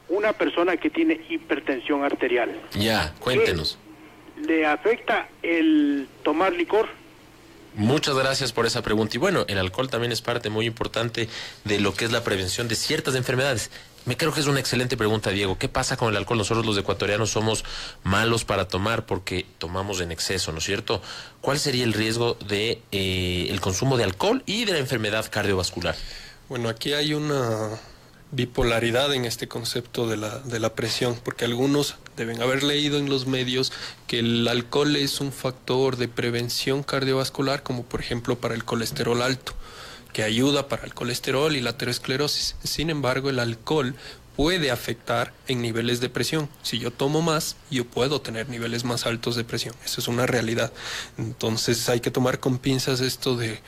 una persona que tiene hipertensión arterial. Ya, cuéntenos. ¿Le afecta el tomar licor? Muchas gracias por esa pregunta. Y bueno, el alcohol también es parte muy importante de lo que es la prevención de ciertas enfermedades. Me creo que es una excelente pregunta, Diego. ¿Qué pasa con el alcohol? Nosotros los ecuatorianos somos malos para tomar porque tomamos en exceso, ¿no es cierto? ¿Cuál sería el riesgo de el consumo de alcohol y de la enfermedad cardiovascular? Bueno, aquí hay una bipolaridad en este concepto de la presión, porque algunos deben haber leído en los medios que el alcohol es un factor de prevención cardiovascular, como por ejemplo para el colesterol alto, que ayuda para el colesterol y la aterosclerosis. Sin embargo, el alcohol puede afectar en niveles de presión. Si yo tomo más, yo puedo tener niveles más altos de presión. Eso es una realidad. Entonces hay que tomar con pinzas esto de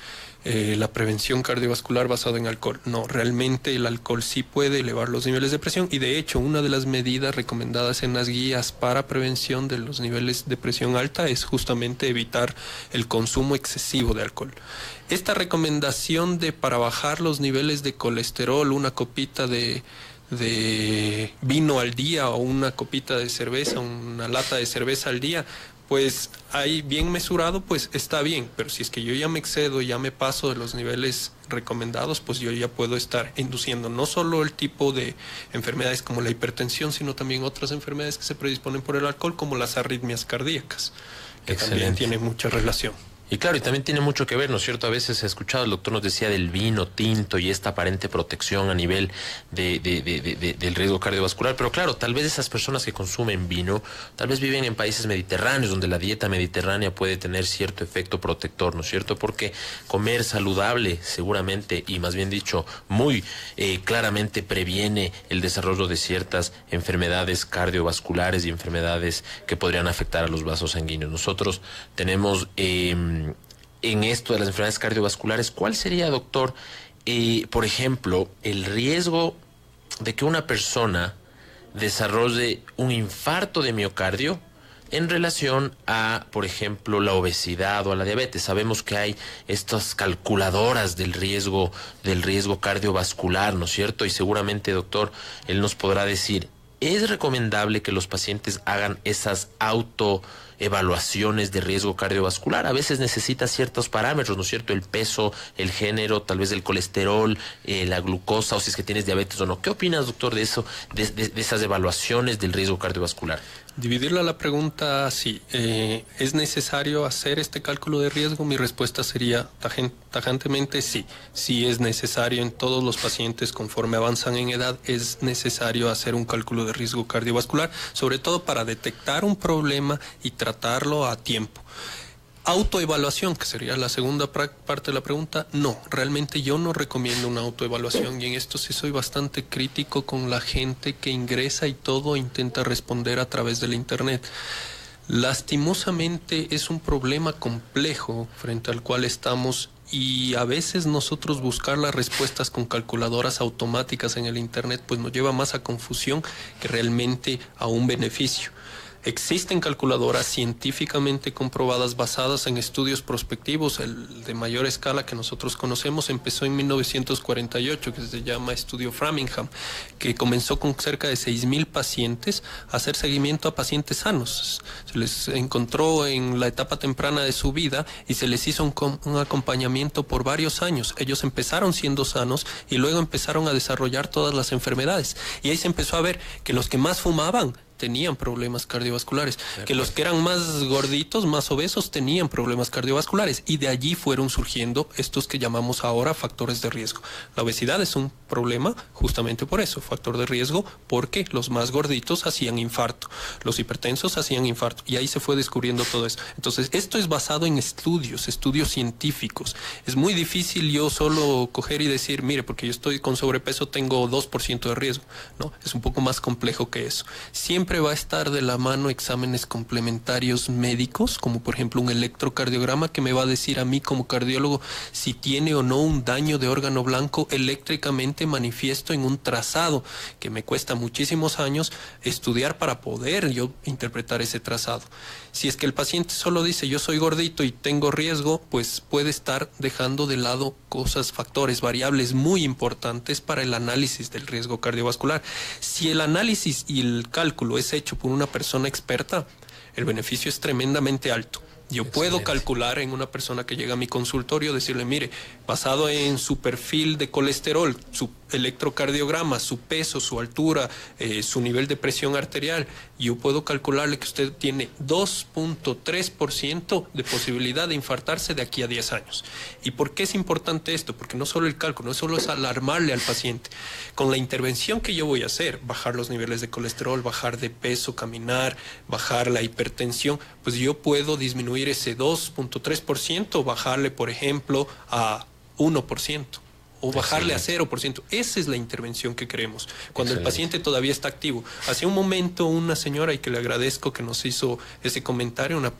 la prevención cardiovascular basada en alcohol. No, realmente el alcohol sí puede elevar los niveles de presión, y de hecho una de las medidas recomendadas en las guías para prevención de los niveles de presión alta es justamente evitar el consumo excesivo de alcohol. Esta recomendación de para bajar los niveles de colesterol, una copita de vino al día o una copita de cerveza, una lata de cerveza al día, pues ahí bien mesurado, pues está bien, pero si es que yo ya me excedo, ya me paso de los niveles recomendados, pues yo ya puedo estar induciendo no solo el tipo de enfermedades como la hipertensión, sino también otras enfermedades que se predisponen por el alcohol, como las arritmias cardíacas, que también tienen mucha relación. Y claro, y también tiene mucho que ver, ¿no es cierto? A veces he escuchado, el doctor nos decía del vino tinto y esta aparente protección a nivel del riesgo cardiovascular, pero claro, tal vez esas personas que consumen vino, tal vez viven en países mediterráneos, donde la dieta mediterránea puede tener cierto efecto protector, ¿no es cierto? Porque comer saludable seguramente, y más bien dicho, muy claramente previene el desarrollo de ciertas enfermedades cardiovasculares y enfermedades que podrían afectar a los vasos sanguíneos. Nosotros tenemos en esto de las enfermedades cardiovasculares, ¿cuál sería, doctor, por ejemplo, el riesgo de que una persona desarrolle un infarto de miocardio en relación a, por ejemplo, la obesidad o a la diabetes? Sabemos que hay estas calculadoras del riesgo cardiovascular, ¿no es cierto? Y seguramente, doctor, él nos podrá decir, ¿es recomendable que los pacientes hagan esas autoevaluaciones de riesgo cardiovascular? A veces necesita ciertos parámetros, ¿no es cierto? El peso, el género, tal vez el colesterol, la glucosa, o si es que tienes diabetes o no. ¿Qué opinas, doctor, de eso, de esas evaluaciones del riesgo cardiovascular? Dividirla la pregunta así, ¿es necesario hacer este cálculo de riesgo? Mi respuesta sería tajantemente sí. Sí es necesario en todos los pacientes conforme avanzan en edad, es necesario hacer un cálculo de riesgo cardiovascular, sobre todo para detectar un problema y tratarlo a tiempo. Autoevaluación, que sería la segunda parte de la pregunta, no, realmente yo no recomiendo una autoevaluación, y en esto sí soy bastante crítico con la gente que ingresa y todo intenta responder a través del internet. Lastimosamente es un problema complejo frente al cual estamos, y a veces nosotros buscar las respuestas con calculadoras automáticas en el internet pues nos lleva más a confusión que realmente a un beneficio. Existen calculadoras científicamente comprobadas basadas en estudios prospectivos. El de mayor escala que nosotros conocemos empezó en 1948, que se llama Estudio Framingham, que comenzó con cerca de 6,000 pacientes a hacer seguimiento a pacientes sanos. Se les encontró en la etapa temprana de su vida y se les hizo un acompañamiento por varios años. Ellos empezaron siendo sanos y luego empezaron a desarrollar todas las enfermedades. Y ahí se empezó a ver que los que más fumaban tenían problemas cardiovasculares, que los que eran más gorditos, más obesos, tenían problemas cardiovasculares, y de allí fueron surgiendo estos que llamamos ahora factores de riesgo. La obesidad es un problema justamente por eso, factor de riesgo, porque los más gorditos hacían infarto, los hipertensos hacían infarto, y ahí se fue descubriendo todo eso. Entonces, esto es basado en estudios científicos. Es muy difícil yo solo coger y decir, mire, porque yo estoy con sobrepeso tengo 2% de riesgo. No, es un poco más complejo que eso. Siempre va a estar de la mano exámenes complementarios médicos, como por ejemplo un electrocardiograma que me va a decir a mí como cardiólogo si tiene o no un daño de órgano blanco eléctricamente manifiesto en un trazado, que me cuesta muchísimos años estudiar para poder yo interpretar ese trazado. Si es que el paciente solo dice yo soy gordito y tengo riesgo, pues puede estar dejando de lado factores, variables muy importantes para el análisis del riesgo cardiovascular. Si el análisis y el cálculo es hecho por una persona experta, el beneficio es tremendamente alto. Yo puedo calcular en una persona que llega a mi consultorio, decirle, mire, basado en su perfil de colesterol, su electrocardiograma, su peso, su altura, su nivel de presión arterial, yo puedo calcularle que usted tiene 2.3% de posibilidad de infartarse de aquí a 10 años. ¿Y por qué es importante esto? Porque no solo el cálculo, no solo es alarmarle al paciente. Con la intervención que yo voy a hacer, bajar los niveles de colesterol, bajar de peso, caminar, bajar la hipertensión, pues yo puedo disminuir ese 2.3%, bajarle, por ejemplo, a 1%. O bajarle a 0%. Esa es la intervención que queremos, cuando el paciente todavía está activo. Hace un momento una señora, y que le agradezco que nos hizo ese comentario, una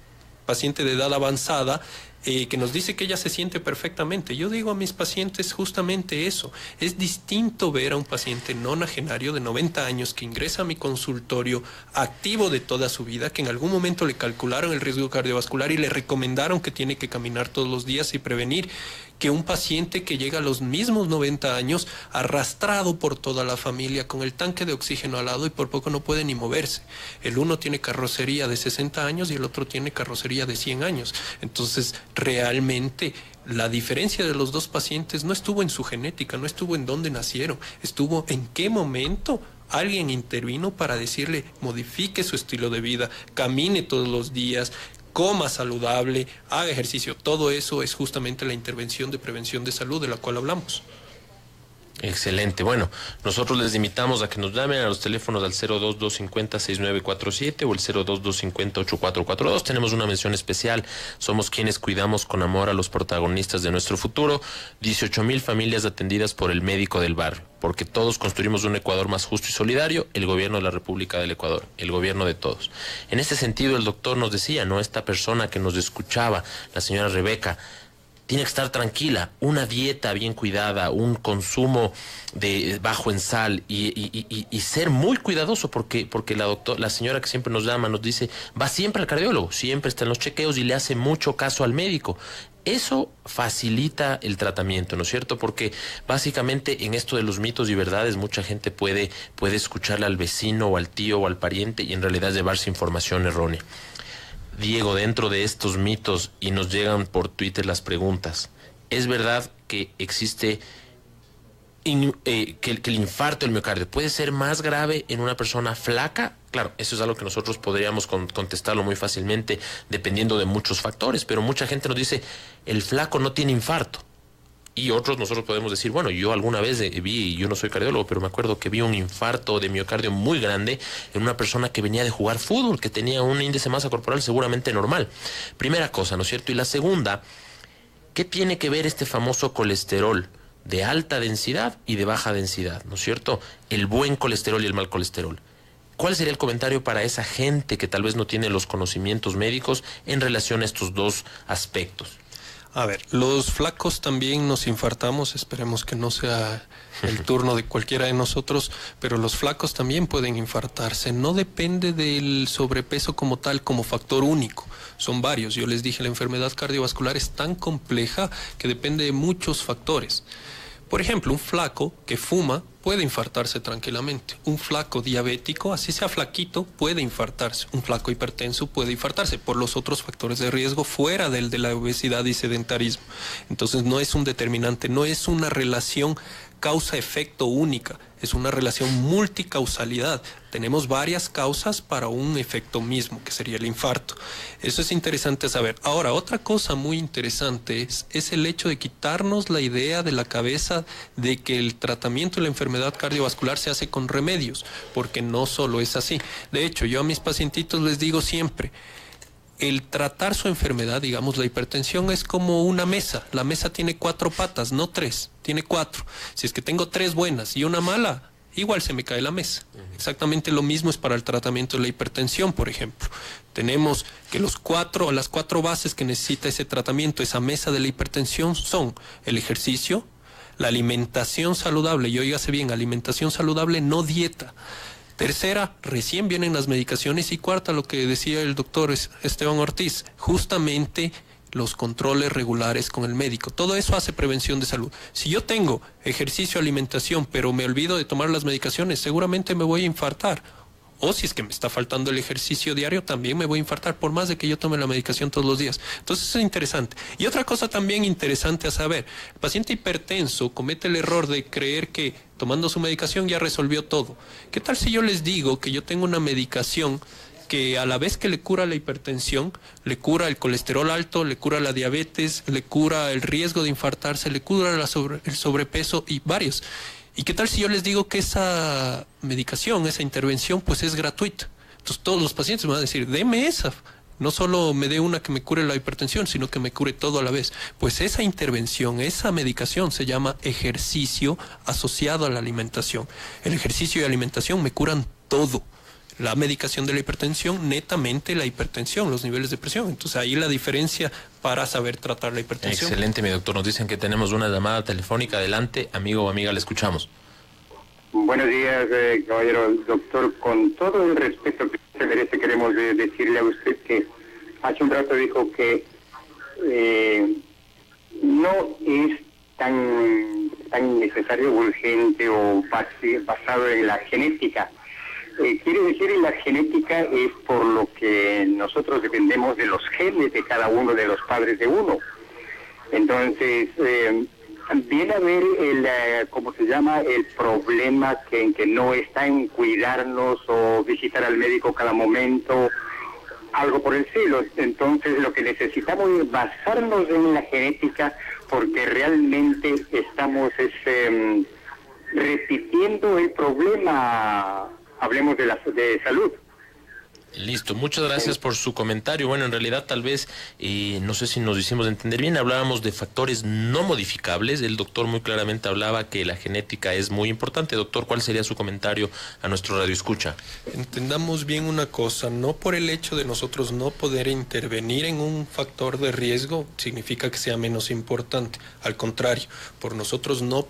paciente de edad avanzada, que nos dice que ella se siente perfectamente. Yo digo a mis pacientes justamente eso. Es distinto ver a un paciente nonagenario de 90 años que ingresa a mi consultorio activo de toda su vida, que en algún momento le calcularon el riesgo cardiovascular y le recomendaron que tiene que caminar todos los días y prevenir, que un paciente que llega a los mismos 90 años arrastrado por toda la familia con el tanque de oxígeno al lado y por poco no puede ni moverse. El uno tiene carrocería de 60 años y el otro tiene carrocería de 100 años. Entonces, realmente la diferencia de los dos pacientes no estuvo en su genética, no estuvo en dónde nacieron, estuvo en qué momento alguien intervino para decirle modifique su estilo de vida, camine todos los días, coma saludable, haga ejercicio. Todo eso es justamente la intervención de prevención de salud de la cual hablamos. Excelente. Bueno, nosotros les invitamos a que nos llamen a los teléfonos al 02250-6947 o el 02250-8442. Tenemos una mención especial. Somos quienes cuidamos con amor a los protagonistas de nuestro futuro. 18,000 familias atendidas por el médico del barrio, porque todos construimos un Ecuador más justo y solidario, el gobierno de la República del Ecuador, el gobierno de todos. En este sentido, el doctor nos decía, ¿no? Esta persona que nos escuchaba, la señora Rebeca, tiene que estar tranquila, una dieta bien cuidada, un consumo bajo en sal y ser muy cuidadoso porque la señora que siempre nos llama nos dice, va siempre al cardiólogo, siempre está en los chequeos y le hace mucho caso al médico. Eso facilita el tratamiento, ¿no es cierto? Porque básicamente en esto de los mitos y verdades mucha gente puede escucharle al vecino o al tío o al pariente y en realidad llevarse información errónea. Diego, dentro de estos mitos, y nos llegan por Twitter las preguntas, ¿es verdad que existe que el infarto del miocardio puede ser más grave en una persona flaca? Claro, eso es algo que nosotros podríamos contestarlo muy fácilmente dependiendo de muchos factores, pero mucha gente nos dice, el flaco no tiene infarto. Y nosotros podemos decir, bueno, yo alguna vez yo no soy cardiólogo, pero me acuerdo que vi un infarto de miocardio muy grande en una persona que venía de jugar fútbol, que tenía un índice de masa corporal seguramente normal. Primera cosa, ¿no es cierto? Y la segunda, ¿qué tiene que ver este famoso colesterol de alta densidad y de baja densidad? ¿No es cierto? El buen colesterol y el mal colesterol. ¿Cuál sería el comentario para esa gente que tal vez no tiene los conocimientos médicos en relación a estos dos aspectos? A ver, los flacos también nos infartamos, esperemos que no sea el turno de cualquiera de nosotros, pero los flacos también pueden infartarse. No depende del sobrepeso como tal, como factor único. Son varios. Yo les dije, la enfermedad cardiovascular es tan compleja que depende de muchos factores. Por ejemplo, un flaco que fuma puede infartarse tranquilamente. Un flaco diabético, así sea flaquito, puede infartarse. Un flaco hipertenso puede infartarse por los otros factores de riesgo fuera del de la obesidad y sedentarismo. Entonces no es un determinante, no es una relación causa-efecto única, es una relación multicausalidad. Tenemos varias causas para un efecto mismo, que sería el infarto. Eso es interesante saber. Ahora, otra cosa muy interesante es el hecho de quitarnos la idea de la cabeza de que el tratamiento de la enfermedad cardiovascular se hace con remedios, porque no solo es así. De hecho, yo a mis pacientitos les digo siempre, el tratar su enfermedad, digamos la hipertensión, es como una mesa. La mesa tiene 4 patas, no 3, tiene 4. Si es que tengo 3 buenas y una mala, igual se me cae la mesa. Exactamente lo mismo es para el tratamiento de la hipertensión, por ejemplo. Tenemos que las 4 bases que necesita ese tratamiento, esa mesa de la hipertensión, son el ejercicio, la alimentación saludable, y óigase bien, alimentación saludable, no dieta. Tercera, recién vienen las medicaciones. Y cuarta, lo que decía el doctor Esteban Ortiz, justamente los controles regulares con el médico. Todo eso hace prevención de salud. Si yo tengo ejercicio, alimentación, pero me olvido de tomar las medicaciones, seguramente me voy a infartar. O si es que me está faltando el ejercicio diario, también me voy a infartar, por más de que yo tome la medicación todos los días. Entonces eso es interesante. Y otra cosa también interesante a saber, el paciente hipertenso comete el error de creer que tomando su medicación ya resolvió todo. ¿Qué tal si yo les digo que yo tengo una medicación que a la vez que le cura la hipertensión, le cura el colesterol alto, le cura la diabetes, le cura el riesgo de infartarse, le cura el sobrepeso y varios? ¿Y qué tal si yo les digo que esa medicación, esa intervención, pues es gratuita? Entonces todos los pacientes me van a decir, deme esa. No solo me dé una que me cure la hipertensión, sino que me cure todo a la vez. Pues esa intervención, esa medicación se llama ejercicio asociado a la alimentación. El ejercicio y alimentación me curan todo. La medicación de la hipertensión, netamente la hipertensión, los niveles de presión. Entonces ahí la diferencia para saber tratar la hipertensión. Excelente, mi doctor. Nos dicen que tenemos una llamada telefónica. Adelante, amigo o amiga, le escuchamos. Buenos días, caballero. Doctor, con todo el respeto que se merece, queremos decirle a usted que hace un rato dijo que no es tan necesario, urgente o basado en la genética. Quiere decir, en la genética es por lo que nosotros dependemos de los genes de cada uno de los padres de uno. Entonces, viene a ver ¿cómo se llama? El problema que no está en cuidarnos o visitar al médico cada momento, algo por el estilo. Entonces, lo que necesitamos es basarnos en la genética, porque realmente estamos repitiendo el problema. Hablemos de salud. Listo, muchas gracias por su comentario. Bueno, en realidad tal vez, no sé si nos hicimos entender bien, hablábamos de factores no modificables. El doctor muy claramente hablaba que la genética es muy importante. Doctor, ¿cuál sería su comentario a nuestro radioescucha? Entendamos bien una cosa, no por el hecho de nosotros no poder intervenir en un factor de riesgo significa que sea menos importante. Al contrario, por nosotros no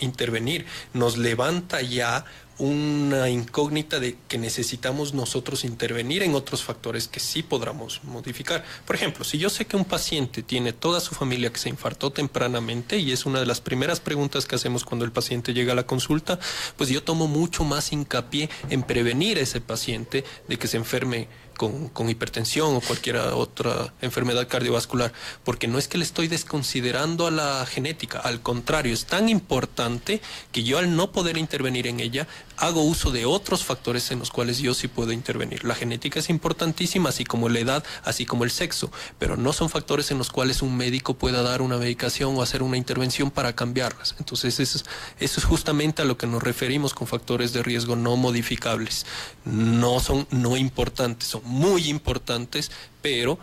intervenir, nos levanta ya una incógnita de que necesitamos nosotros intervenir en otros factores que sí podamos modificar. Por ejemplo, si yo sé que un paciente tiene toda su familia que se infartó tempranamente, y es una de las primeras preguntas que hacemos cuando el paciente llega a la consulta, pues yo tomo mucho más hincapié en prevenir a ese paciente de que se enferme con hipertensión o cualquier otra enfermedad cardiovascular, porque no es que le estoy desconsiderando a la genética, al contrario, es tan importante que yo, al no poder intervenir en ella, hago uso de otros factores en los cuales yo sí puedo intervenir. La genética es importantísima, así como la edad, así como el sexo, pero no son factores en los cuales un médico pueda dar una medicación o hacer una intervención para cambiarlas. Entonces eso es justamente a lo que nos referimos con factores de riesgo no modificables. No son no importantes, son muy importantes, pero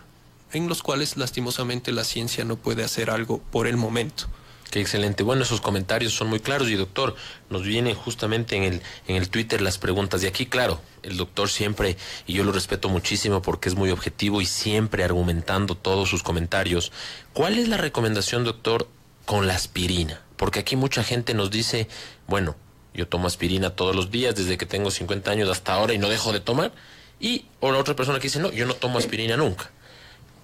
en los cuales lastimosamente la ciencia no puede hacer algo por el momento. Qué excelente. Bueno, esos comentarios son muy claros. Y doctor, nos vienen justamente en el Twitter las preguntas. Y aquí, claro, el doctor siempre, y yo lo respeto muchísimo porque es muy objetivo y siempre argumentando todos sus comentarios. ¿Cuál es la recomendación, doctor, con la aspirina? Porque aquí mucha gente nos dice, bueno, yo tomo aspirina todos los días desde que tengo 50 años hasta ahora y no dejo de tomar. Y o la otra persona que dice, no, yo no tomo aspirina nunca.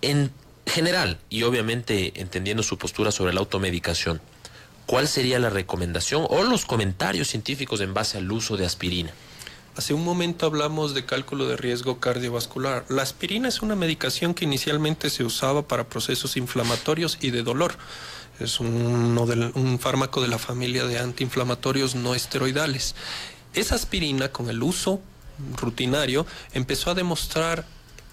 En general, y obviamente entendiendo su postura sobre la automedicación, ¿cuál sería la recomendación o los comentarios científicos en base al uso de aspirina? Hace un momento hablamos de cálculo de riesgo cardiovascular. La aspirina es una medicación que inicialmente se usaba para procesos inflamatorios y de dolor. Es un fármaco de la familia de antiinflamatorios no esteroidales. Esa aspirina, con el uso rutinario, empezó a demostrar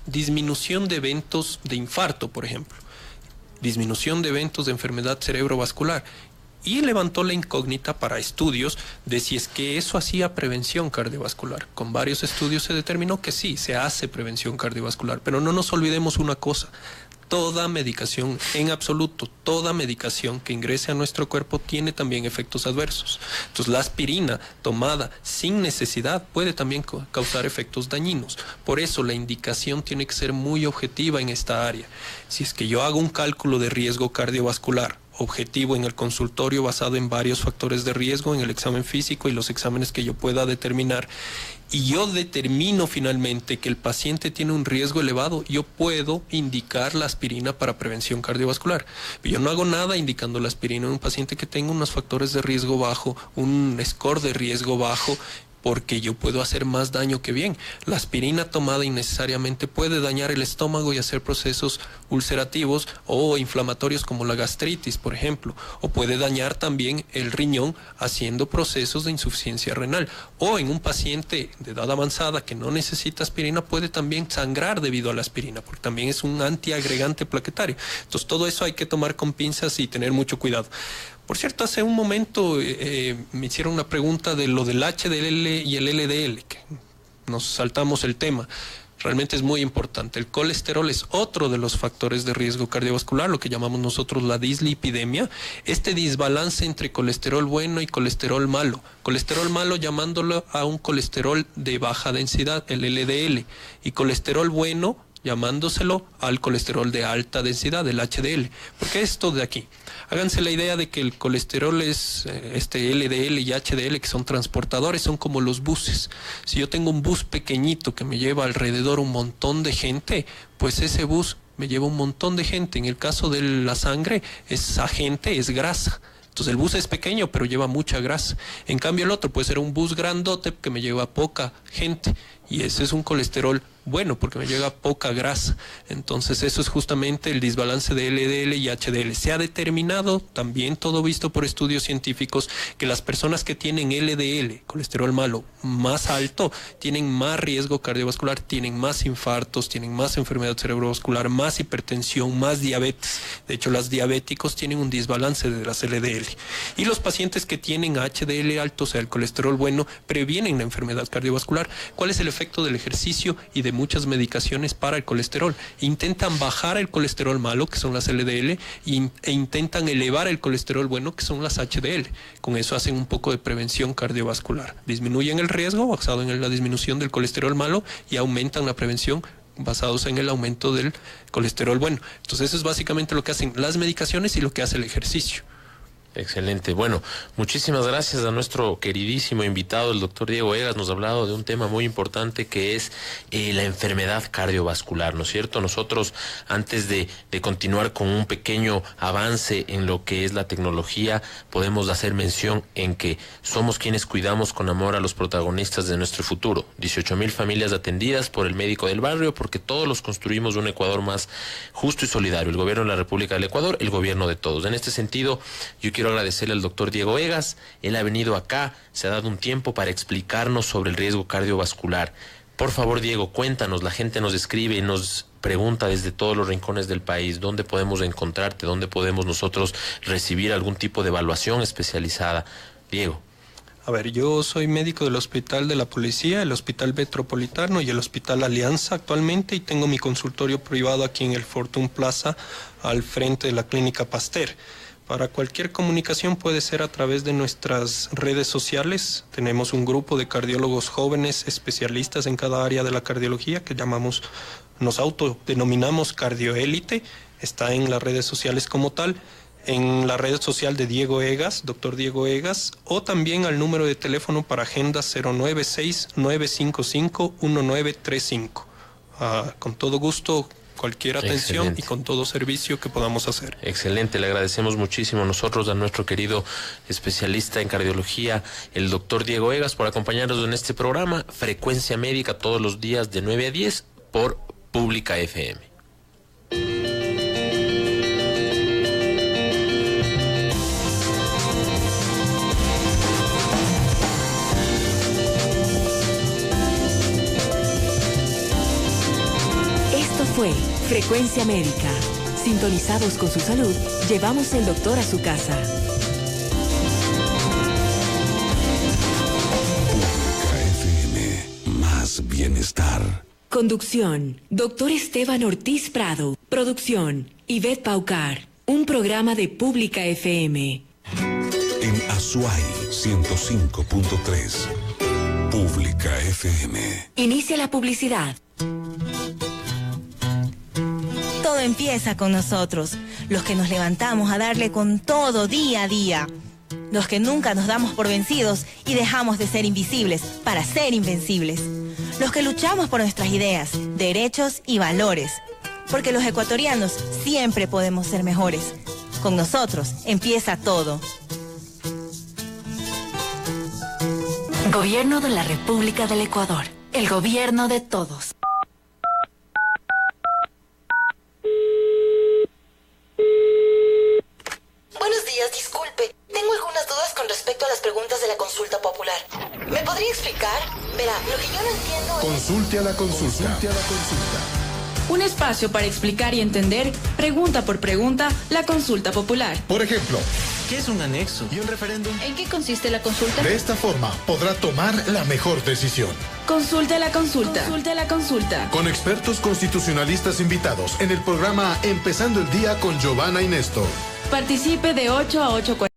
disminución de eventos de infarto, por ejemplo, disminución de eventos de enfermedad cerebrovascular, y levantó la incógnita para estudios de si es que eso hacía prevención cardiovascular. Con varios estudios se determinó que sí, se hace prevención cardiovascular, pero no nos olvidemos una cosa: toda medicación, en absoluto, toda medicación que ingrese a nuestro cuerpo tiene también efectos adversos. Entonces, la aspirina tomada sin necesidad puede también causar efectos dañinos. Por eso, la indicación tiene que ser muy objetiva en esta área. Si es que yo hago un cálculo de riesgo cardiovascular objetivo en el consultorio basado en varios factores de riesgo, en el examen físico y los exámenes que yo pueda determinar, y yo determino finalmente que el paciente tiene un riesgo elevado, yo puedo indicar la aspirina para prevención cardiovascular. Yo no hago nada indicando la aspirina en un paciente que tenga unos factores de riesgo bajo, un score de riesgo bajo, porque yo puedo hacer más daño que bien. La aspirina tomada innecesariamente puede dañar el estómago y hacer procesos ulcerativos o inflamatorios como la gastritis, por ejemplo, o puede dañar también el riñón haciendo procesos de insuficiencia renal, o en un paciente de edad avanzada que no necesita aspirina puede también sangrar debido a la aspirina, porque también es un antiagregante plaquetario. Entonces todo eso hay que tomar con pinzas y tener mucho cuidado. Por cierto, hace un momento me hicieron una pregunta de lo del HDL y el LDL, que nos saltamos el tema. Realmente es muy importante. El colesterol es otro de los factores de riesgo cardiovascular, lo que llamamos nosotros la dislipidemia. Este desbalance entre colesterol bueno y colesterol malo. Colesterol malo llamándolo a un colesterol de baja densidad, el LDL, y colesterol bueno llamándoselo al colesterol de alta densidad, el HDL. ¿Por qué esto de aquí? Háganse la idea de que el colesterol es LDL y HDL, que son transportadores, son como los buses. Si yo tengo un bus pequeñito que me lleva alrededor un montón de gente, pues ese bus me lleva un montón de gente. En el caso de la sangre, esa gente es grasa. Entonces el bus es pequeño, pero lleva mucha grasa. En cambio el otro puede ser un bus grandote que me lleva poca gente. Y ese es un colesterol bueno porque me llega poca grasa. Entonces eso es justamente el desbalance de LDL y HDL. Se ha determinado, también todo visto por estudios científicos, que las personas que tienen LDL, colesterol malo, más alto, tienen más riesgo cardiovascular, tienen más infartos, tienen más enfermedad cerebrovascular, más hipertensión, más diabetes. De hecho, los diabéticos tienen un desbalance de las LDL. Y los pacientes que tienen HDL alto, o sea, el colesterol bueno, previenen la enfermedad cardiovascular. ¿Cuál es el efecto del ejercicio y de muchas medicaciones para el colesterol? Intentan bajar el colesterol malo, que son las LDL, e intentan elevar el colesterol bueno, que son las HDL. Con eso hacen un poco de prevención cardiovascular. Disminuyen el riesgo basado en la disminución del colesterol malo y aumentan la prevención basados en el aumento del colesterol bueno. Entonces eso es básicamente lo que hacen las medicaciones y lo que hace el ejercicio. Excelente. Bueno, muchísimas gracias a nuestro queridísimo invitado, el doctor Diego Egas. Nos ha hablado de un tema muy importante que es la enfermedad cardiovascular, ¿no es cierto? Nosotros, antes de continuar con un pequeño avance en lo que es la tecnología, podemos hacer mención en que somos quienes cuidamos con amor a los protagonistas de nuestro futuro. 18,000 familias atendidas por el médico del barrio, porque todos los construimos un Ecuador más justo y solidario. El gobierno de la República del Ecuador, el gobierno de todos. En este sentido, yo quiero agradecerle al doctor Diego Egas. Él ha venido acá, se ha dado un tiempo para explicarnos sobre el riesgo cardiovascular. Por favor, Diego, cuéntanos. La gente nos escribe y nos pregunta desde todos los rincones del país dónde podemos encontrarte, dónde podemos nosotros recibir algún tipo de evaluación especializada. Diego. A ver, yo soy médico del Hospital de la Policía, el Hospital Metropolitano y el Hospital Alianza actualmente, y tengo mi consultorio privado aquí en el Fortune Plaza, al frente de la Clínica Pasteur. Para cualquier comunicación puede ser a través de nuestras redes sociales. Tenemos un grupo de cardiólogos jóvenes especialistas en cada área de la cardiología que nos autodenominamos Cardioélite. Está en las redes sociales como tal, en la red social de Diego Egas, doctor Diego Egas, o también al número de teléfono para agenda 096-955-1935. Con todo gusto, cualquier atención. Excelente. Y con todo servicio que podamos hacer. Excelente, le agradecemos muchísimo nosotros a nuestro querido especialista en cardiología, el doctor Diego Egas, por acompañarnos en este programa Frecuencia Médica todos los días de 9 a 10 por Pública FM. Fue Frecuencia Médica. Sintonizados con su salud, llevamos el doctor a su casa. FM, más bienestar. Conducción, doctor Esteban Ortiz Prado. Producción, Ivette Paucar. Un programa de Pública FM. En Azuay, 105.3. Pública FM. Inicia la publicidad. Todo empieza con nosotros, los que nos levantamos a darle con todo día a día. Los que nunca nos damos por vencidos y dejamos de ser invisibles para ser invencibles. Los que luchamos por nuestras ideas, derechos y valores. Porque los ecuatorianos siempre podemos ser mejores. Con nosotros empieza todo. Gobierno de la República del Ecuador. El gobierno de todos. Buenos días, disculpe. Tengo algunas dudas con respecto a las preguntas de la consulta popular. ¿Me podría explicar? Verá, lo que yo no entiendo es... Consulte a la consulta. Un espacio para explicar y entender, pregunta por pregunta, la consulta popular. Por ejemplo, ¿qué es un anexo? ¿y un referéndum? ¿En qué consiste la consulta? De esta forma podrá tomar la mejor decisión. Consulte la consulta. Consulte la consulta. Con expertos constitucionalistas invitados en el programa Empezando el Día con Giovanna y Néstor. Participe de 8 a 8:40.